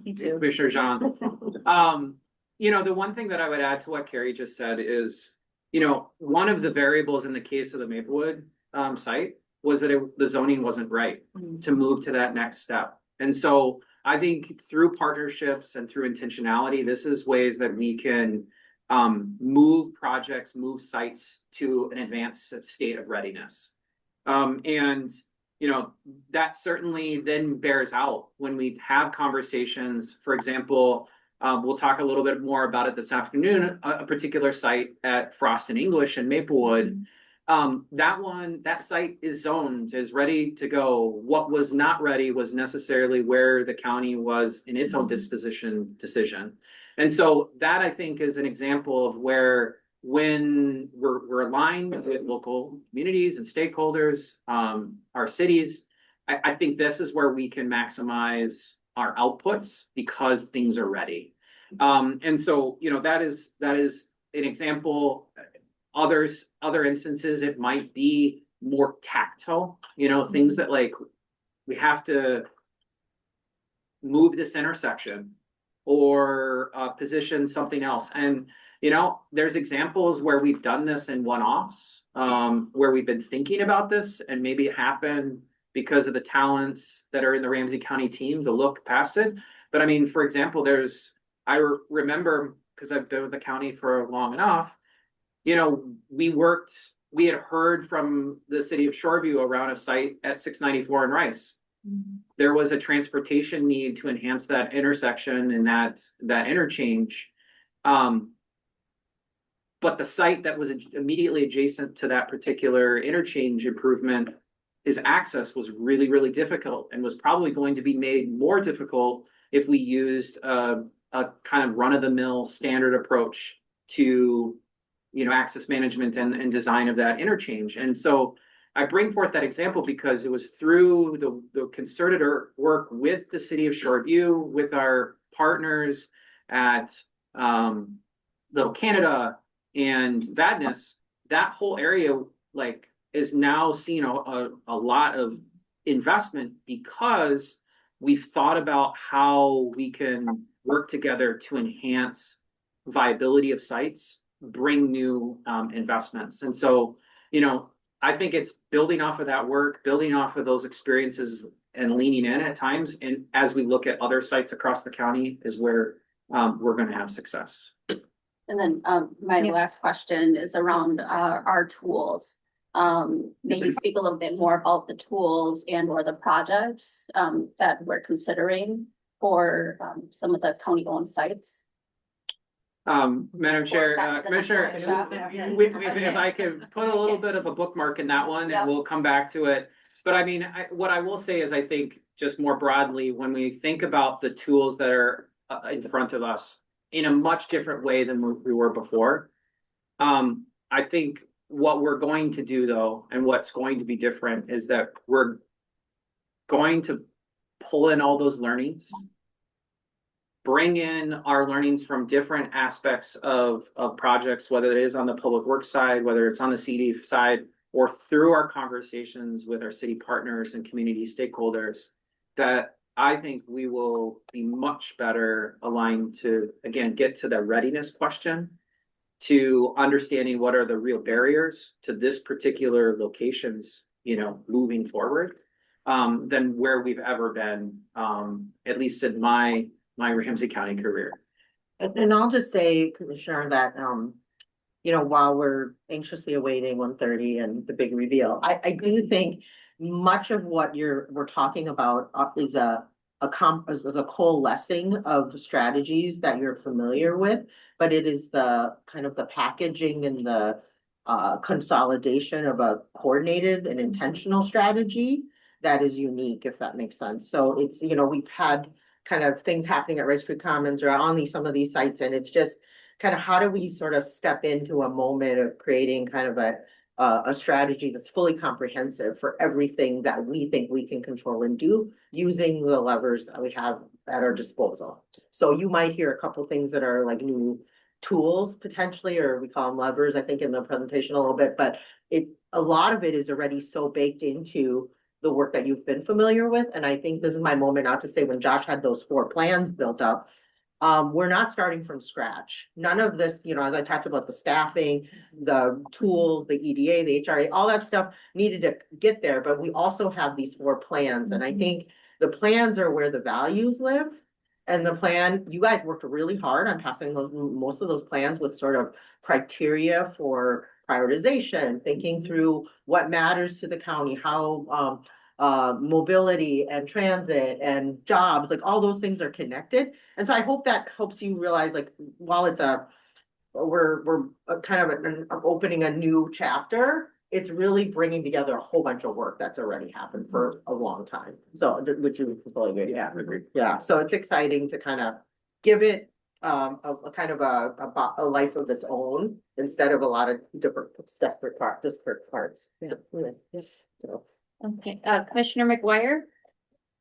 Speaker 7: Me too.
Speaker 8: Commissioner John, the one thing that I would add to what Carrie just said is, one of the variables in the case of the Maplewood site was that the zoning wasn't right to move to that next step. And so I think through partnerships and through intentionality, this is ways that we can move projects, move sites to an advanced state of readiness. That certainly then bears out when we have conversations. For example, we'll talk a little bit more about it this afternoon, a particular site at Frost and English in Maplewood. That site is zoned, is ready to go. What was not ready was necessarily where the county was in its own disposition decision. And so that, I think, is an example of where, when we're aligned with local communities and stakeholders, our cities, I think this is where we can maximize our outputs because things are ready. And so, that is an example. Other instances, it might be more tactile, things that, like, we have to move this intersection or position something else. And, there's examples where we've done this in one-offs, where we've been thinking about this, and maybe it happened because of the talents that are in the Ramsey County team to look past it. But I mean, for example, I remember, because I've been with the county for long enough, we had heard from the city of Shoreview around a site at 694 in Rice. There was a transportation need to enhance that intersection and that interchange. But the site that was immediately adjacent to that particular interchange improvement, his access was really, really difficult, and was probably going to be made more difficult if we used a kind of run-of-the-mill standard approach to access management and design of that interchange. And so I bring forth that example because it was through the concerted work with the city of Shoreview, with our partners at Little Canada and Vadnais, that whole area is now seeing a lot of investment, because we've thought about how we can work together to enhance viability of sites, bring new investments. And so, I think it's building off of that work, building off of those experiences, and leaning in at times. And as we look at other sites across the county, is where we're going to have success.
Speaker 11: And then my last question is around our tools. Maybe speak a little bit more about the tools and or the projects that we're considering for, some of the county-owned sites.
Speaker 8: Madam Chair,
Speaker 11: back to the
Speaker 8: Commissioner,
Speaker 11: workshop.
Speaker 8: if I could put a little bit of a bookmark in that one,
Speaker 11: Yep.
Speaker 8: and we'll come back to it. But I mean, what I will say is, I think just more broadly, when we think about the tools that are in front of us in a much different way than we were before, I think what we're going to do though, and what's going to be different, is that we're going to pull in all those learnings, bring in our learnings from different aspects of projects, whether it is on the public works side, whether it's on the CD side, or through our conversations with our city partners and community stakeholders, that I think we will be much better aligned to, again, get to the readiness question, to understanding what are the real barriers to this particular locations, moving forward, than where we've ever been, at least in my Ramsey County career.
Speaker 6: And I'll just say, Commissioner, that, while we're anxiously awaiting 1:30 and the big reveal, I do think much of what we're talking about is a coalescing of strategies that you're familiar with, but it is the kind of the packaging and the consolidation of a coordinated and intentional strategy that is unique, if that makes sense. So it's, we've had kind of things happening at Rice Creek Commons or on some of these sites, and it's just kind of how do we sort of step into a moment of creating kind of a strategy that's fully comprehensive for everything that we think we can control and do using the levers that we have at our disposal. So you might hear a couple things that are like new tools potentially, or we call them levers, I think, in the presentation a little bit, but a lot of it is already so baked into the work that you've been familiar with. And I think this is my moment not to say, when Josh had those 4 plans built up, we're not starting from scratch. None of this, as I talked about the staffing, the tools, the EDA, the HRA, all that stuff needed to get there. But we also have these 4 plans. And I think the plans are where the values live. And the plan, you guys worked really hard on passing most of those plans with sort of criteria for prioritization, thinking through what matters to the county, how mobility and transit and jobs, like all those things are connected. And so I hope that helps you realize, like, while it's we're kind of opening a new chapter, it's really bringing together a whole bunch of work that's already happened for a long time. So would you fully agree? Yeah, agree. Yeah. So it's exciting to kind of give it a kind of a life of its own, instead of a lot of different disparate parts. Yeah. So.
Speaker 1: Okay, Commissioner McGuire?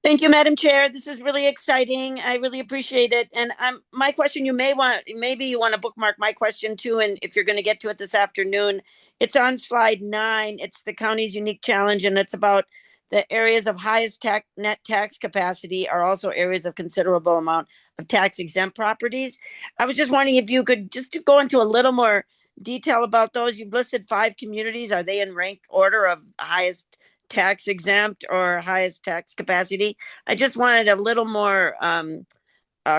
Speaker 10: Thank you, Madam Chair. This is really exciting. I really appreciate it. And my question, maybe you want to bookmark my question too. And if you're going to get to it this afternoon, it's on slide 9. It's the county's unique challenge, and it's about the areas of highest net tax capacity are also areas of considerable amount of tax exempt properties. I was just wondering if you could just go into a little more detail about those. You've listed 5 communities. Are they in ranked order of highest tax exempt or highest tax capacity? I just wanted a little more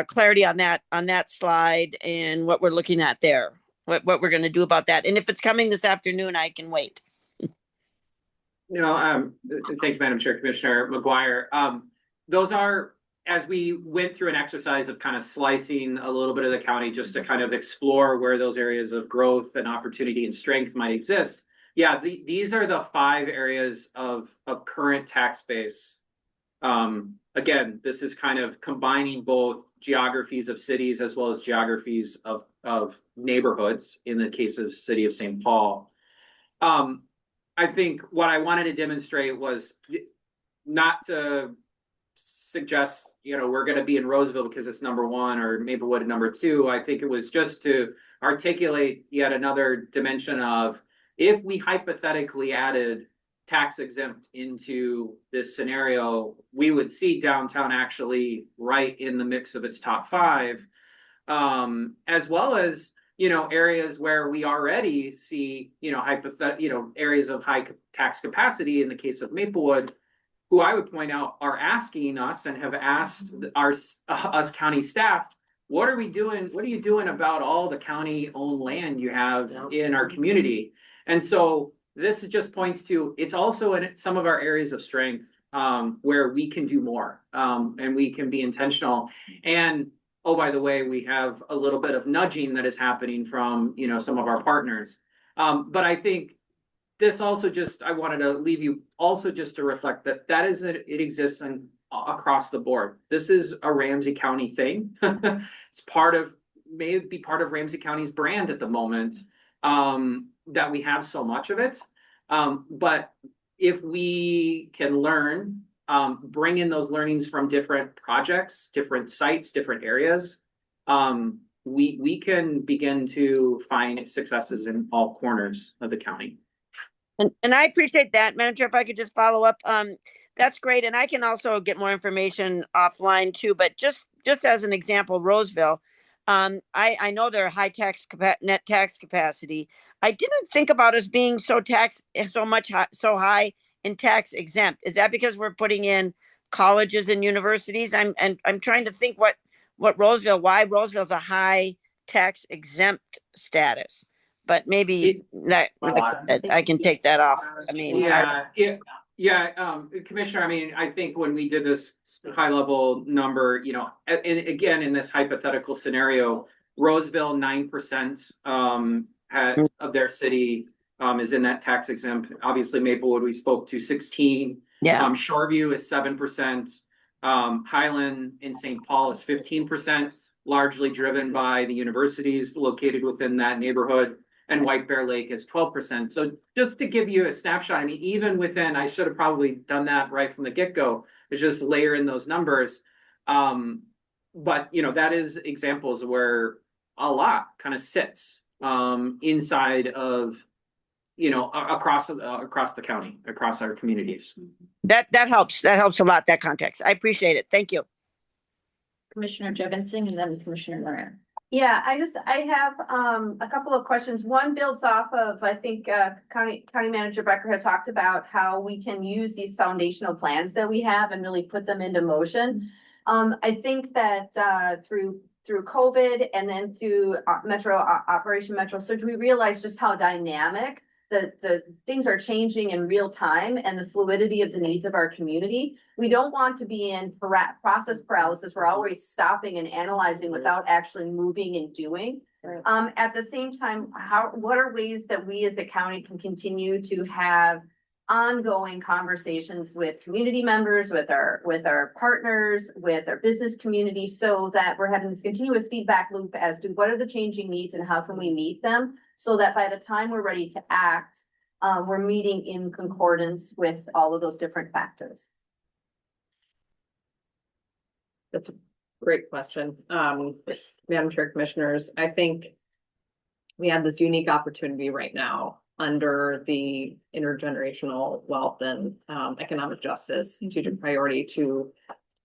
Speaker 10: clarity on that slide and what we're looking at there, what we're going to do about that. And if it's coming this afternoon, I can wait.
Speaker 8: Thank you, Madam Chair, Commissioner McGuire. Those are, as we went through an exercise of kind of slicing a little bit of the county just to kind of explore where those areas of growth and opportunity and strength might exist. Yeah, these are the 5 areas of current tax base. Again, this is kind of combining both geographies of cities as well as geographies of neighborhoods in the case of city of St. Paul. I think what I wanted to demonstrate was not to suggest, we're going to be in Roseville because it's number 1 or Maplewood number 2. I think it was just to articulate yet another dimension of, if we hypothetically added tax exempt into this scenario, we would see downtown actually right in the mix of its top 5, as well as, areas where we already see, areas of high tax capacity in the case of Maplewood, who I would point out are asking us and have asked us county staff, what are you doing about all the county owned land you have in our community? And so this just points to, it's also in some of our areas of strength. where we can do more, and we can be intentional. And oh, by the way, we have a little bit of nudging that is happening from, some of our partners. But I think this also I wanted to leave you also just to reflect that it exists across the board. This is a Ramsey County thing. It's may be part of Ramsey County's brand at the moment, that we have so much of it. But if we can learn, bring in those learnings from different projects, different sites, different areas, we can begin to find successes in all corners of the county.
Speaker 10: And I appreciate that, Madam Chair. If I could just follow up, that's great. And I can also get more information offline too. But just as an example, Roseville, I know they're high net tax capacity. I didn't think about us being so high in tax exempt. Is that because we're putting in colleges and universities? I'm trying to think why Roseville's a high tax exempt status. But maybe I can take that off. I mean,
Speaker 8: Commissioner, I mean, I think when we did this high level number, and again, in this hypothetical scenario, Roseville, 9% of their city is in that tax exempt. Obviously, Maplewood, we spoke to 16.
Speaker 10: Yeah.
Speaker 8: Shoreview is 7%. Highland in St. Paul is 15%, largely driven by the universities located within that neighborhood. And White Bear Lake is 12%. So just to give you a snapshot, I mean, even within, I should have probably done that right from the get-go, is just layer in those numbers. But that is examples where a lot kind of sits inside of, across the county, across our communities.
Speaker 10: That helps. That helps a lot, that context. I appreciate it. Thank you.
Speaker 1: Commissioner Jevonsing and then Commissioner Moran.
Speaker 3: Yeah, I have a couple of questions. One builds off of, I think, County Manager Becker had talked about how we can use these foundational plans that we have and really put them into motion. I think that through COVID and then through Operation Metro Surge, we realized just how dynamic the things are changing in real time and the fluidity of the needs of our community. We don't want to be in process paralysis. We're always stopping and analyzing without actually moving and doing. At the same time, what are ways that we as a county can continue to have ongoing conversations with community members, with our partners, with our business community, so that we're having this continuous feedback loop as to what are the changing needs and how can we meet them, so that by the time we're ready to act, we're meeting in concordance with all of those different factors.
Speaker 7: That's a great question. Madam Chair, Commissioners, I think we have this unique opportunity right now under the intergenerational wealth and economic justice strategic priority to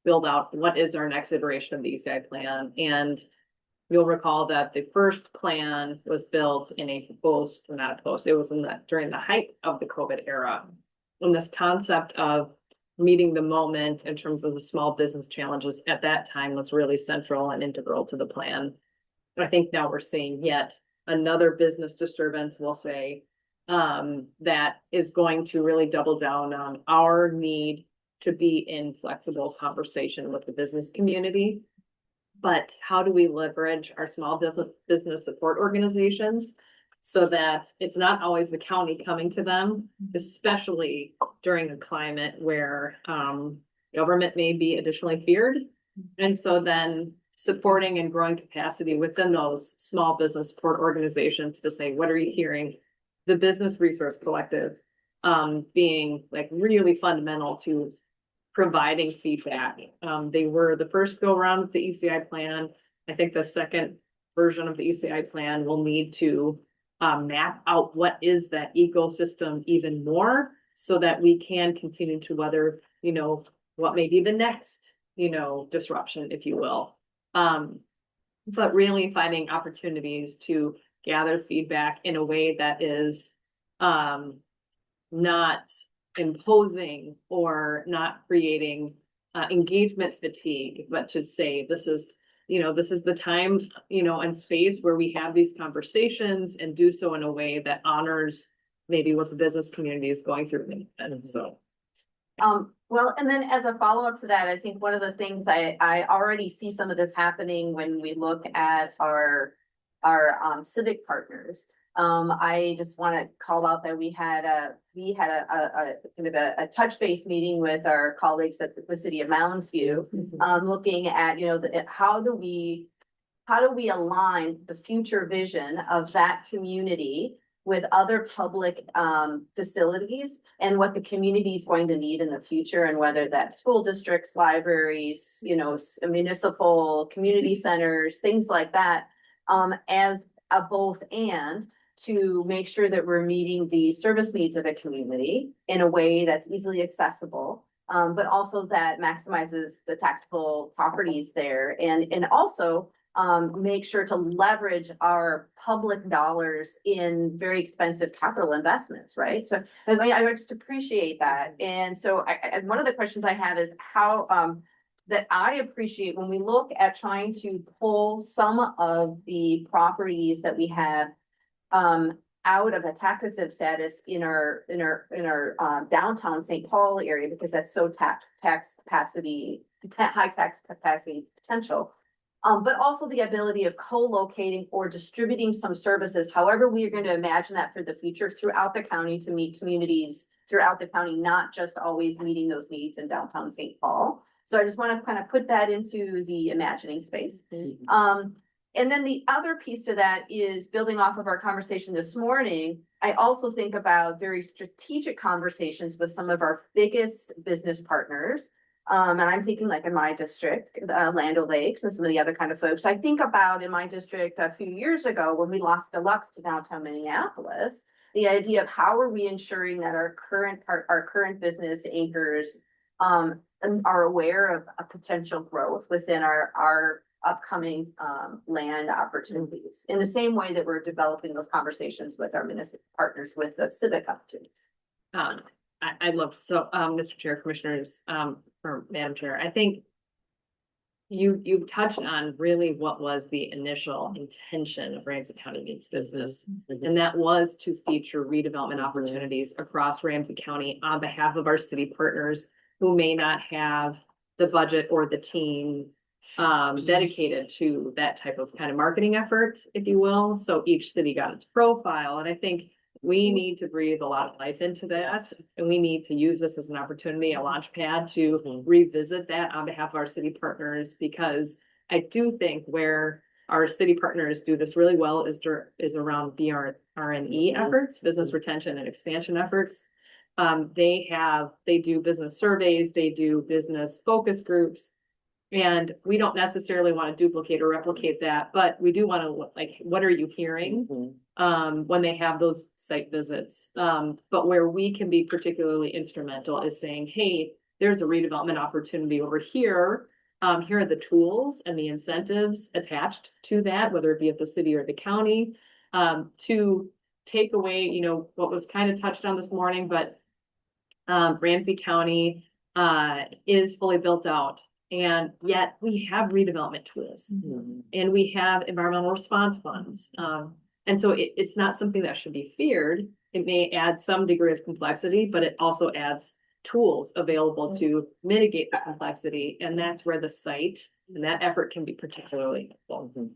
Speaker 7: build out what is our next iteration of the ECI plan. And you'll recall that the first plan was built in it was during the height of the COVID era. And this concept of meeting the moment in terms of the small business challenges at that time was really central and integral to the plan. I think now we're seeing yet another business disturbance, we'll say, that is going to really double down on our need to be in flexible conversation with the business community. But how do we leverage our small business support organizations so that it's not always the county coming to them, especially during a climate where government may be additionally feared. And so then supporting and growing capacity within those small business support organizations to say, what are you hearing? The Business Resource Collective being like really fundamental to providing feedback. They were the first go around with the ECI plan. I think the second version of the ECI plan will need to map out what is that ecosystem even more so that we can continue to weather, what may be the next, disruption, if you will. But really finding opportunities to gather feedback in a way that is not imposing or not creating engagement fatigue, but to say this is the time, and space where we have these conversations and do so in a way that honors maybe what the business community is going through. And so
Speaker 3: Well, and then as a follow-up to that, I think one of the things I already see some of this happening when we look at our civic partners. I just want to call out that we had a kind of a touch base meeting with our colleagues at the city of Mounds View, looking at, how do we align the future vision of that community with other public facilities and what the community is going to need in the future, and whether that's school districts, libraries, municipal community centers, things like that, as a both and, to make sure that we're meeting the service needs of a community in a way that's easily accessible, but also that maximizes the taxable properties there, and also make sure to leverage our public dollars in very expensive capital investments, right? So I just appreciate that. And so one of the questions I have is how that I appreciate when we look at trying to pull some of the properties that we have out of a tax exempt status in our downtown St. Paul area, because that's so tax capacity, high tax capacity potential. But also the ability of co-locating or distributing some services, however we are going to imagine that for the future throughout the county, to meet communities throughout the county, not just always meeting those needs in downtown St. Paul. So I just want to kind of put that into the imagining space. And then the other piece to that is building off of our conversation this morning. I also think about very strategic conversations with some of our biggest business partners. And I'm thinking like in my district, Land O'Lakes and some of the other kind of folks. I think about in my district a few years ago when we lost Deluxe to downtown Minneapolis, the idea of how are we ensuring that our current business anchors are aware of a potential growth within our upcoming land opportunities, in the same way that we're developing those conversations with our municipal partners with the civic opportunities.
Speaker 7: I'd love to. So, Mr. Chair, Commissioners, or Madam Chair, I think you've touched on really what was the initial intention of Ramsey County Means Business, and that was to feature redevelopment opportunities across Ramsey County on behalf of our city partners who may not have the budget or the team dedicated to that type of kind of marketing effort, if you will. So each city got its profile, and I think we need to breathe a lot of life into that, and we need to use this as an opportunity, a launch pad to revisit that on behalf of our city partners, because I do think where our city partners do this really well is around BRNE efforts, business retention and expansion efforts. They do business surveys, they do business focus groups, and we don't necessarily want to duplicate or replicate that, but we do want to, like, what are you hearing when they have those site visits? But where we can be particularly instrumental is saying, hey, there's a redevelopment opportunity over here. Here are the tools and the incentives attached to that, whether it be at the city or the county, to take away, what was kind of touched on this morning, but Ramsey County is fully built out. And yet we have redevelopment tools and we have environmental response funds. And so it's not something that should be feared. It may add some degree of complexity, but it also adds tools available to mitigate the complexity. And that's where the site and that effort can be particularly helpful.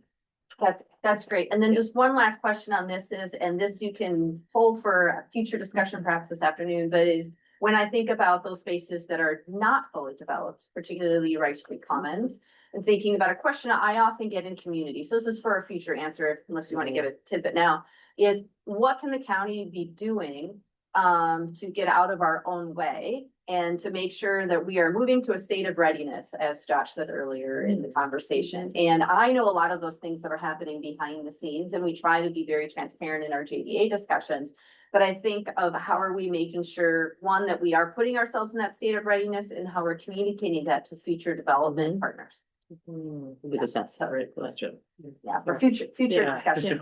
Speaker 3: That's great. And then just one last question on this is, and this you can hold for a future discussion perhaps this afternoon, but is, when I think about those spaces that are not fully developed, particularly Rice Creek Commons, and thinking about a question I often get in community, so this is for a future answer, unless you want to give a tidbit now, is what can the county be doing to get out of our own way and to make sure that we are moving to a state of readiness, as Josh said earlier in the conversation. And I know a lot of those things that are happening behind the scenes, and we try to be very transparent in our JDA discussions. But I think of how are we making sure, one, that we are putting ourselves in that state of readiness, and how we're communicating that to future development partners.
Speaker 6: Because that's a great question.
Speaker 3: Yeah, for future discussion.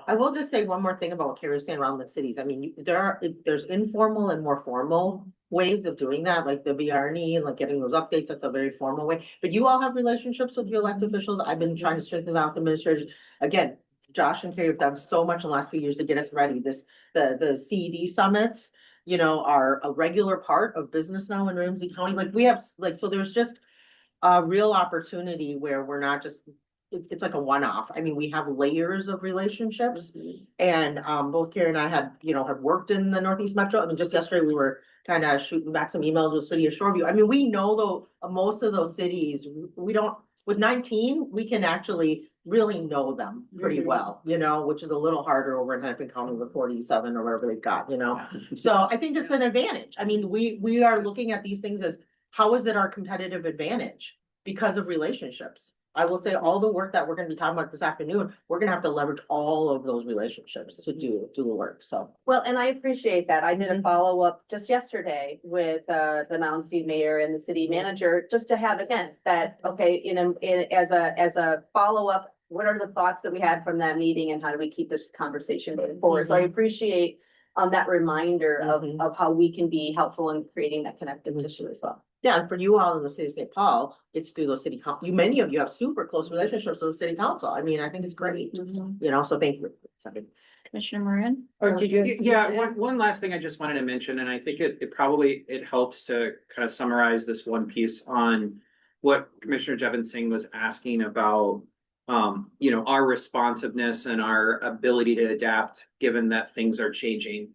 Speaker 6: I will just say one more thing about what Carrie's saying around the cities. I mean, there's informal and more formal ways of doing that, like the BRNE, like getting those updates. That's a very formal way. But you all have relationships with your elected officials. I've been trying to strengthen that with administrators. Again, Josh and Carrie have done so much in the last few years to get us ready. The CED summits are a regular part of business now in Ramsey County. Like we have, like, so there's just a real opportunity where we're not just, it's like a one-off. I mean, we have layers of relationships. And both Carrie and I have worked in the Northeast Metro. I mean, just yesterday we were kind of shooting back some emails with City of Shoreview. I mean, we know though, most of those cities, we don't, with 19, we can actually really know them pretty well, which is a little harder over in Hennepin County with 47 or wherever they've got, So I think it's an advantage. I mean, we are looking at these things as, how is it our competitive advantage? Because of relationships. I will say all the work that we're gonna be talking about this afternoon, we're gonna have to leverage all of those relationships to do the work, so.
Speaker 3: Well, and I appreciate that. I did a follow-up just yesterday with the Mounds View mayor and the city manager, just to have, again, that, okay, as a follow-up, what are the thoughts that we had from that meeting and how do we keep this conversation moving forward? So I appreciate that reminder of how we can be helpful in creating that connective tissue as well.
Speaker 6: Yeah, and for you all in the city of St. Paul, it's through the city council. Many of you have super close relationships with the city council. I mean, I think it's great, so thank you.
Speaker 1: Commissioner Moran, or did you?
Speaker 8: Yeah, one last thing I just wanted to mention, and I think it probably helps to kind of summarize this one piece on what Commissioner Jevon Singh was asking about, our responsiveness and our ability to adapt given that things are changing.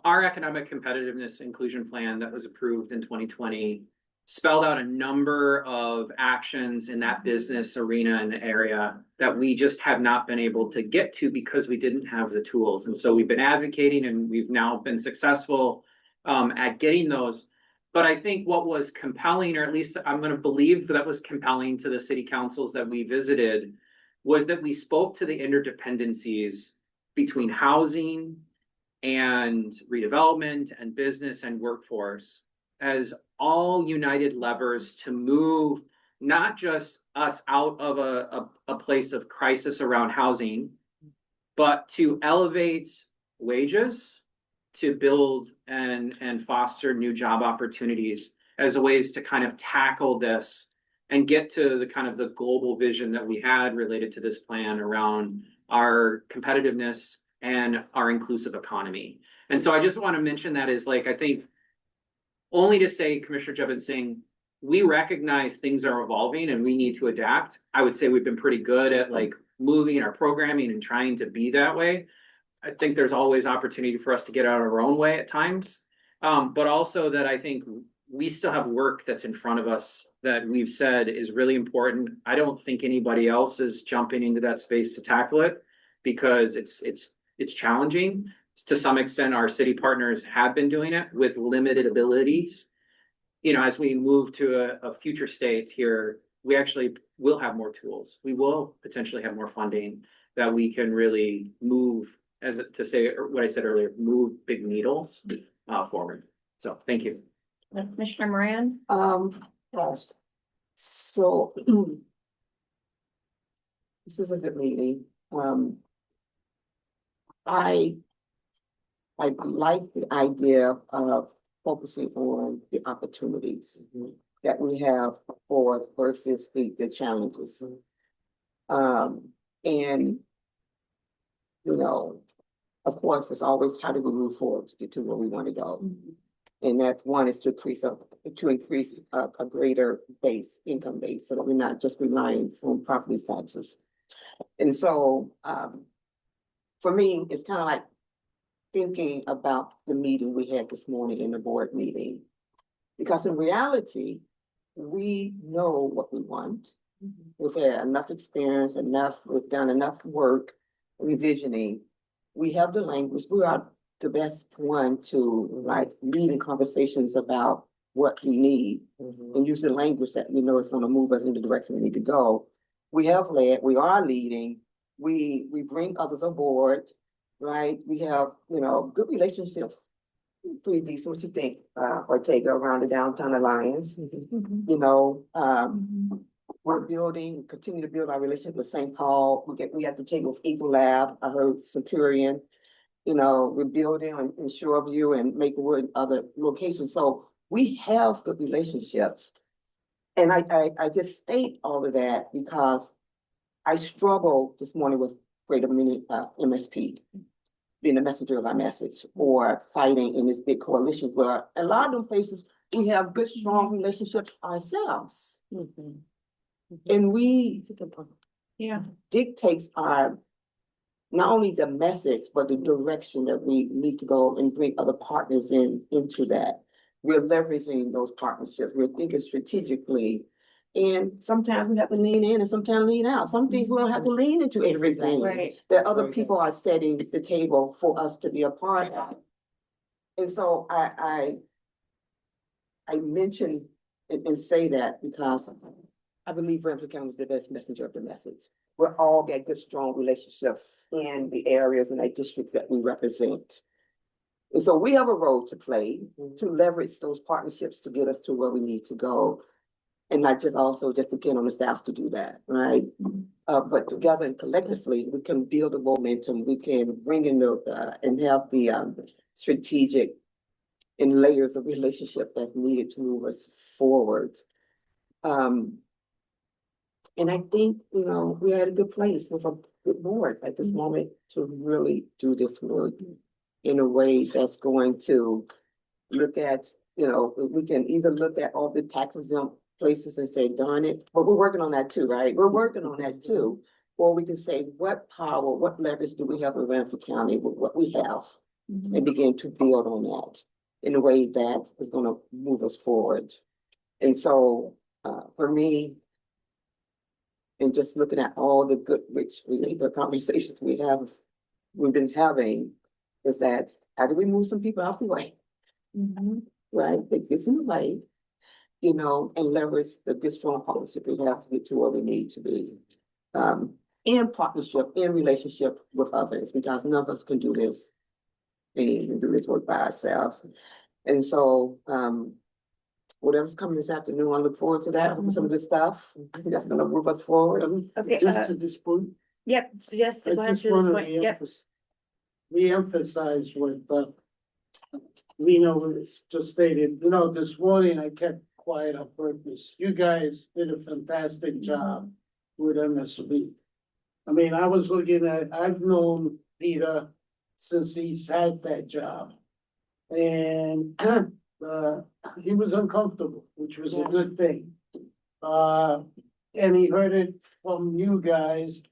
Speaker 8: Our economic competitiveness inclusion plan that was approved in 2020 spelled out a number of actions in that business arena and area that we just have not been able to get to because we didn't have the tools. And so we've been advocating and we've now been successful at getting those. But I think what was compelling, or at least I'm going to believe that was compelling to the city councils that we visited, was that we spoke to the interdependencies between housing and redevelopment and business and workforce as all united levers to move not just us out of a place of crisis around housing, but to elevate wages, to build and foster new job opportunities as a ways to kind of tackle this and get to the kind of the global vision that we had related to this plan around our competitiveness and our inclusive economy. And so I just want to mention that is I think only to say, Commissioner Jevon Singh, we recognize things are evolving and we need to adapt. I would say we've been pretty good at moving our programming and trying to be that way. I think there's always opportunity for us to get out of our own way at times. But also that I think we still have work that's in front of us that we've said is really important. I don't think anybody else is jumping into that space to tackle it because it's challenging. To some extent, our city partners have been doing it with limited abilities. As we move to a future state here, we actually will have more tools. We will potentially have more funding that we can really move, to say what I said earlier, move big needles forward. So thank you.
Speaker 1: Commissioner Moran?
Speaker 5: So this is a good meeting. I like the idea of focusing on the opportunities that we have for versus the challenges. And of course, it's always how do we move forward to get to where we want to go. And that's one is to increase a greater income base, so that we're not just relying on property taxes. And so, for me, it's kind of like thinking about the meeting we had this morning in the board meeting, because in reality, we know what we want. We've had enough experience, we've done enough work revisioning. We have the language. We are the best one to lead in conversations about what we need and use the language that we know is going to move us in the direction we need to go. We have led, we are leading, we bring others aboard, right? We have, good relationships, pretty decent. What you think, Ortega, around the Downtown Alliance? We're continue to build our relationship with St. Paul. We have to take with Eagle Lab. I heard Centurion. We're building in Shoreview and Maplewood and other locations. So we have good relationships. And I just state all of that because I struggled this morning with Greater MSP. being a messenger of our message or fighting in this big coalition where a lot of them places we have good, strong relationships ourselves. And we
Speaker 1: Yeah.
Speaker 5: dictates our, not only the message, but the direction that we need to go and bring other partners into that. We're leveraging those partnerships. We're thinking strategically. And sometimes we have to lean in and sometimes lean out. Some things we don't have to lean into everything.
Speaker 1: Right.
Speaker 5: That other people are setting the table for us to be a part of. And so I mention and say that because I believe Ramsey County is the best messenger of the message. We're all got good, strong relationships in the areas and the districts that we represent. And so we have a role to play to leverage those partnerships to get us to where we need to go. And not just also just depend on the staff to do that, right? But together and collectively, we can build the momentum. We can bring in and have the strategic and layers of relationship that's needed to move us forward. And I think, we're at a good place with a good board at this moment to really do this work in a way that's going to look at, we can either look at all the tax exempt places and say, darn it, but we're working on that too, right? We're working on that too. Or we can say, what power, what leverage do we have in Ramsey County with what we have and begin to build on that in a way that is going to move us forward. And so for me, and just looking at all the good, rich, the conversations we've been having, is that how do we move some people out the way? Right? That gets in the way, and leverage the good, strong partnership we have to get to where we need to be. And partnership and relationship with others, because none of us can do this and do this work by ourselves. And so, whatever's coming this afternoon, I look forward to that, some of this stuff. I think that's gonna move us forward.
Speaker 1: Okay,
Speaker 4: Just to this point,
Speaker 1: yep, so just go
Speaker 4: I
Speaker 1: ahead
Speaker 4: just
Speaker 1: to this
Speaker 4: wanna
Speaker 1: point, yep.
Speaker 4: re-emphasize what Rena was just stated. This morning I kept quiet on purpose. You guys did a fantastic job with MSB. I mean, I've known Peter since he's had that job. And he was uncomfortable, which was a good thing. And he heard it from you guys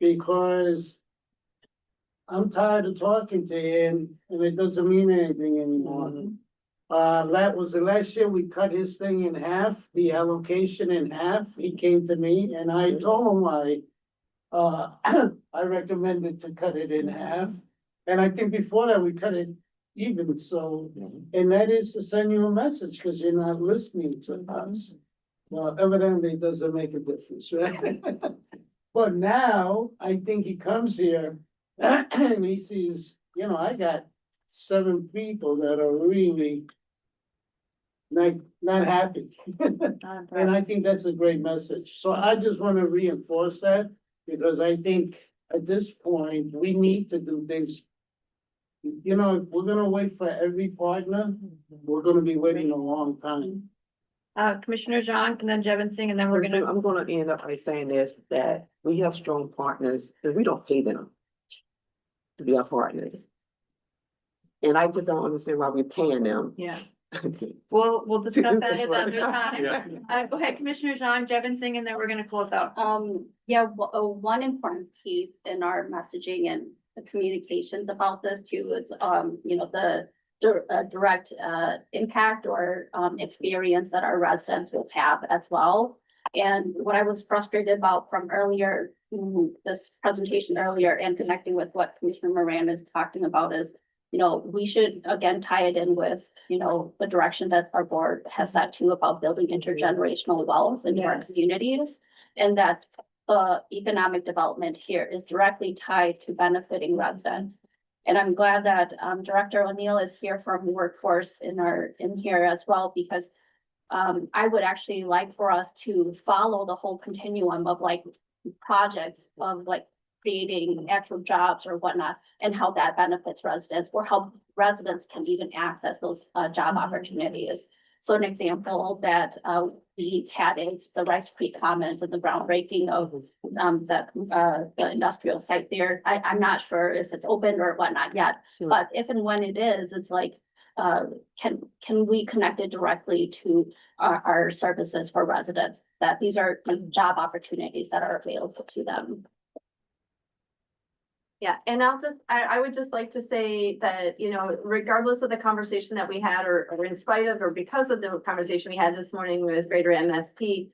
Speaker 4: because I'm tired of talking to him and it doesn't mean anything anymore. That was the last year we cut his thing in half, the allocation in half. He came to me and I told him I recommended to cut it in half. And I think before that we cut it even, so, and that is to send you a message because you're not listening to us. Well, evidently it doesn't make a difference, right? But now I think he comes here and he sees, I got 7 people that are really not happy. And I think that's a great message. So I just want to reinforce that because I think at this point, we need to do things. If we're gonna wait for every partner, we're gonna be waiting a long time.
Speaker 1: Commissioner Zhang and then Jevon Singh, and then we're gonna.
Speaker 5: I'm gonna end up by saying this, that we have strong partners and we don't pay them to be our partners. And I just don't understand why we're paying them.
Speaker 1: Yeah. We'll discuss that at another time.
Speaker 8: Yeah.
Speaker 1: Go ahead, Commissioner Zhang, Jevon Singh, and then we're gonna close out.
Speaker 11: One important piece in our messaging and the communications about this too is, the direct impact or experience that our residents will have as well. And what I was frustrated about from earlier, this presentation earlier and connecting with what Commissioner Moran is talking about is, we should again tie it in with, the direction that our board has set to about building intergenerational wealth into our communities. And that economic development here is directly tied to benefiting residents. And I'm glad that Director O'Neill is here from Workforce in here as well, because I would actually like for us to follow the whole continuum of projects of creating actual jobs or whatnot, and how that benefits residents or how residents can even access those job opportunities. So an example that we had is the Rice Creek Commons and the groundbreaking of the industrial site there. I'm not sure if it's open or whatnot yet, but if and when it is, it's like, can we connect it directly to our services for residents? That these are the job opportunities that are available to them.
Speaker 3: Yeah, and I would just like to say that, you know, regardless of the conversation that we had, or in spite of, or because of the conversation we had this morning with Greater MSP,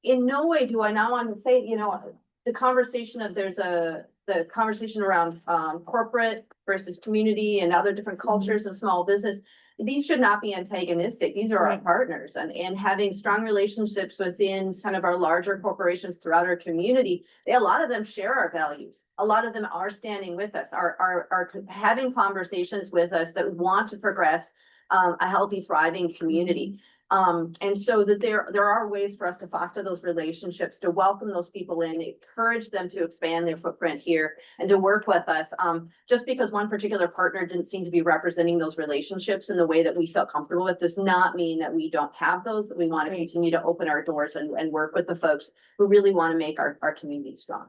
Speaker 3: in no way do I now want to say, you know, the conversation of the conversation around, corporate versus community and other different cultures and small business. These should not be antagonistic. These are our partners, and having strong relationships within kind of our larger corporations throughout our community. A lot of them share our values. A lot of them are standing with us, are having conversations with us that want to progress a healthy, thriving community. And so that there are ways for us to foster those relationships, to welcome those people in, encourage them to expand their footprint here and to work with us. Just because one particular partner didn't seem to be representing those relationships in the way that we felt comfortable with does not mean that we don't have those. We want to continue to open our doors and work with the folks who really want to make our community strong.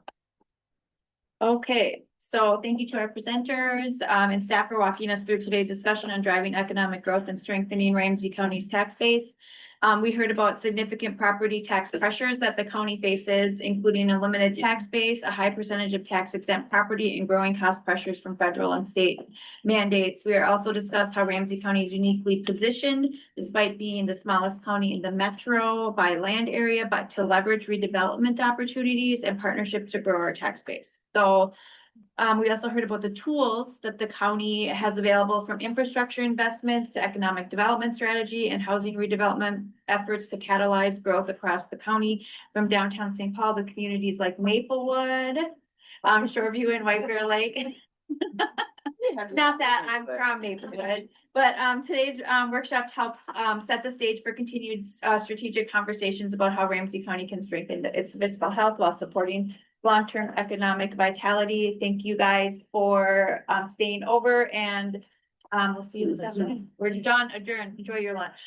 Speaker 1: Okay, so thank you to our presenters and staff for walking us through today's discussion on driving economic growth and strengthening Ramsey County's tax base. We heard about significant property tax pressures that the county faces, including a limited tax base, a high percentage of tax exempt property, and growing cost pressures from federal and state mandates. We are also discussed how Ramsey County is uniquely positioned, despite being the smallest county in the metro by land area, but to leverage redevelopment opportunities and partnerships to grow our tax base. So we also heard about the tools that the county has available, from infrastructure investments to economic development strategy and housing redevelopment efforts to catalyze growth across the county, from downtown St. Paul to communities like Maplewood, Shoreview and White Bear Lake. Not that I'm from Maplewood, but today's workshop helps set the stage for continued strategic conversations about how Ramsey County can strengthen its fiscal health while supporting long-term economic vitality. Thank you guys for staying over, and we'll see you this afternoon. We're done, adjourned. Enjoy your lunch.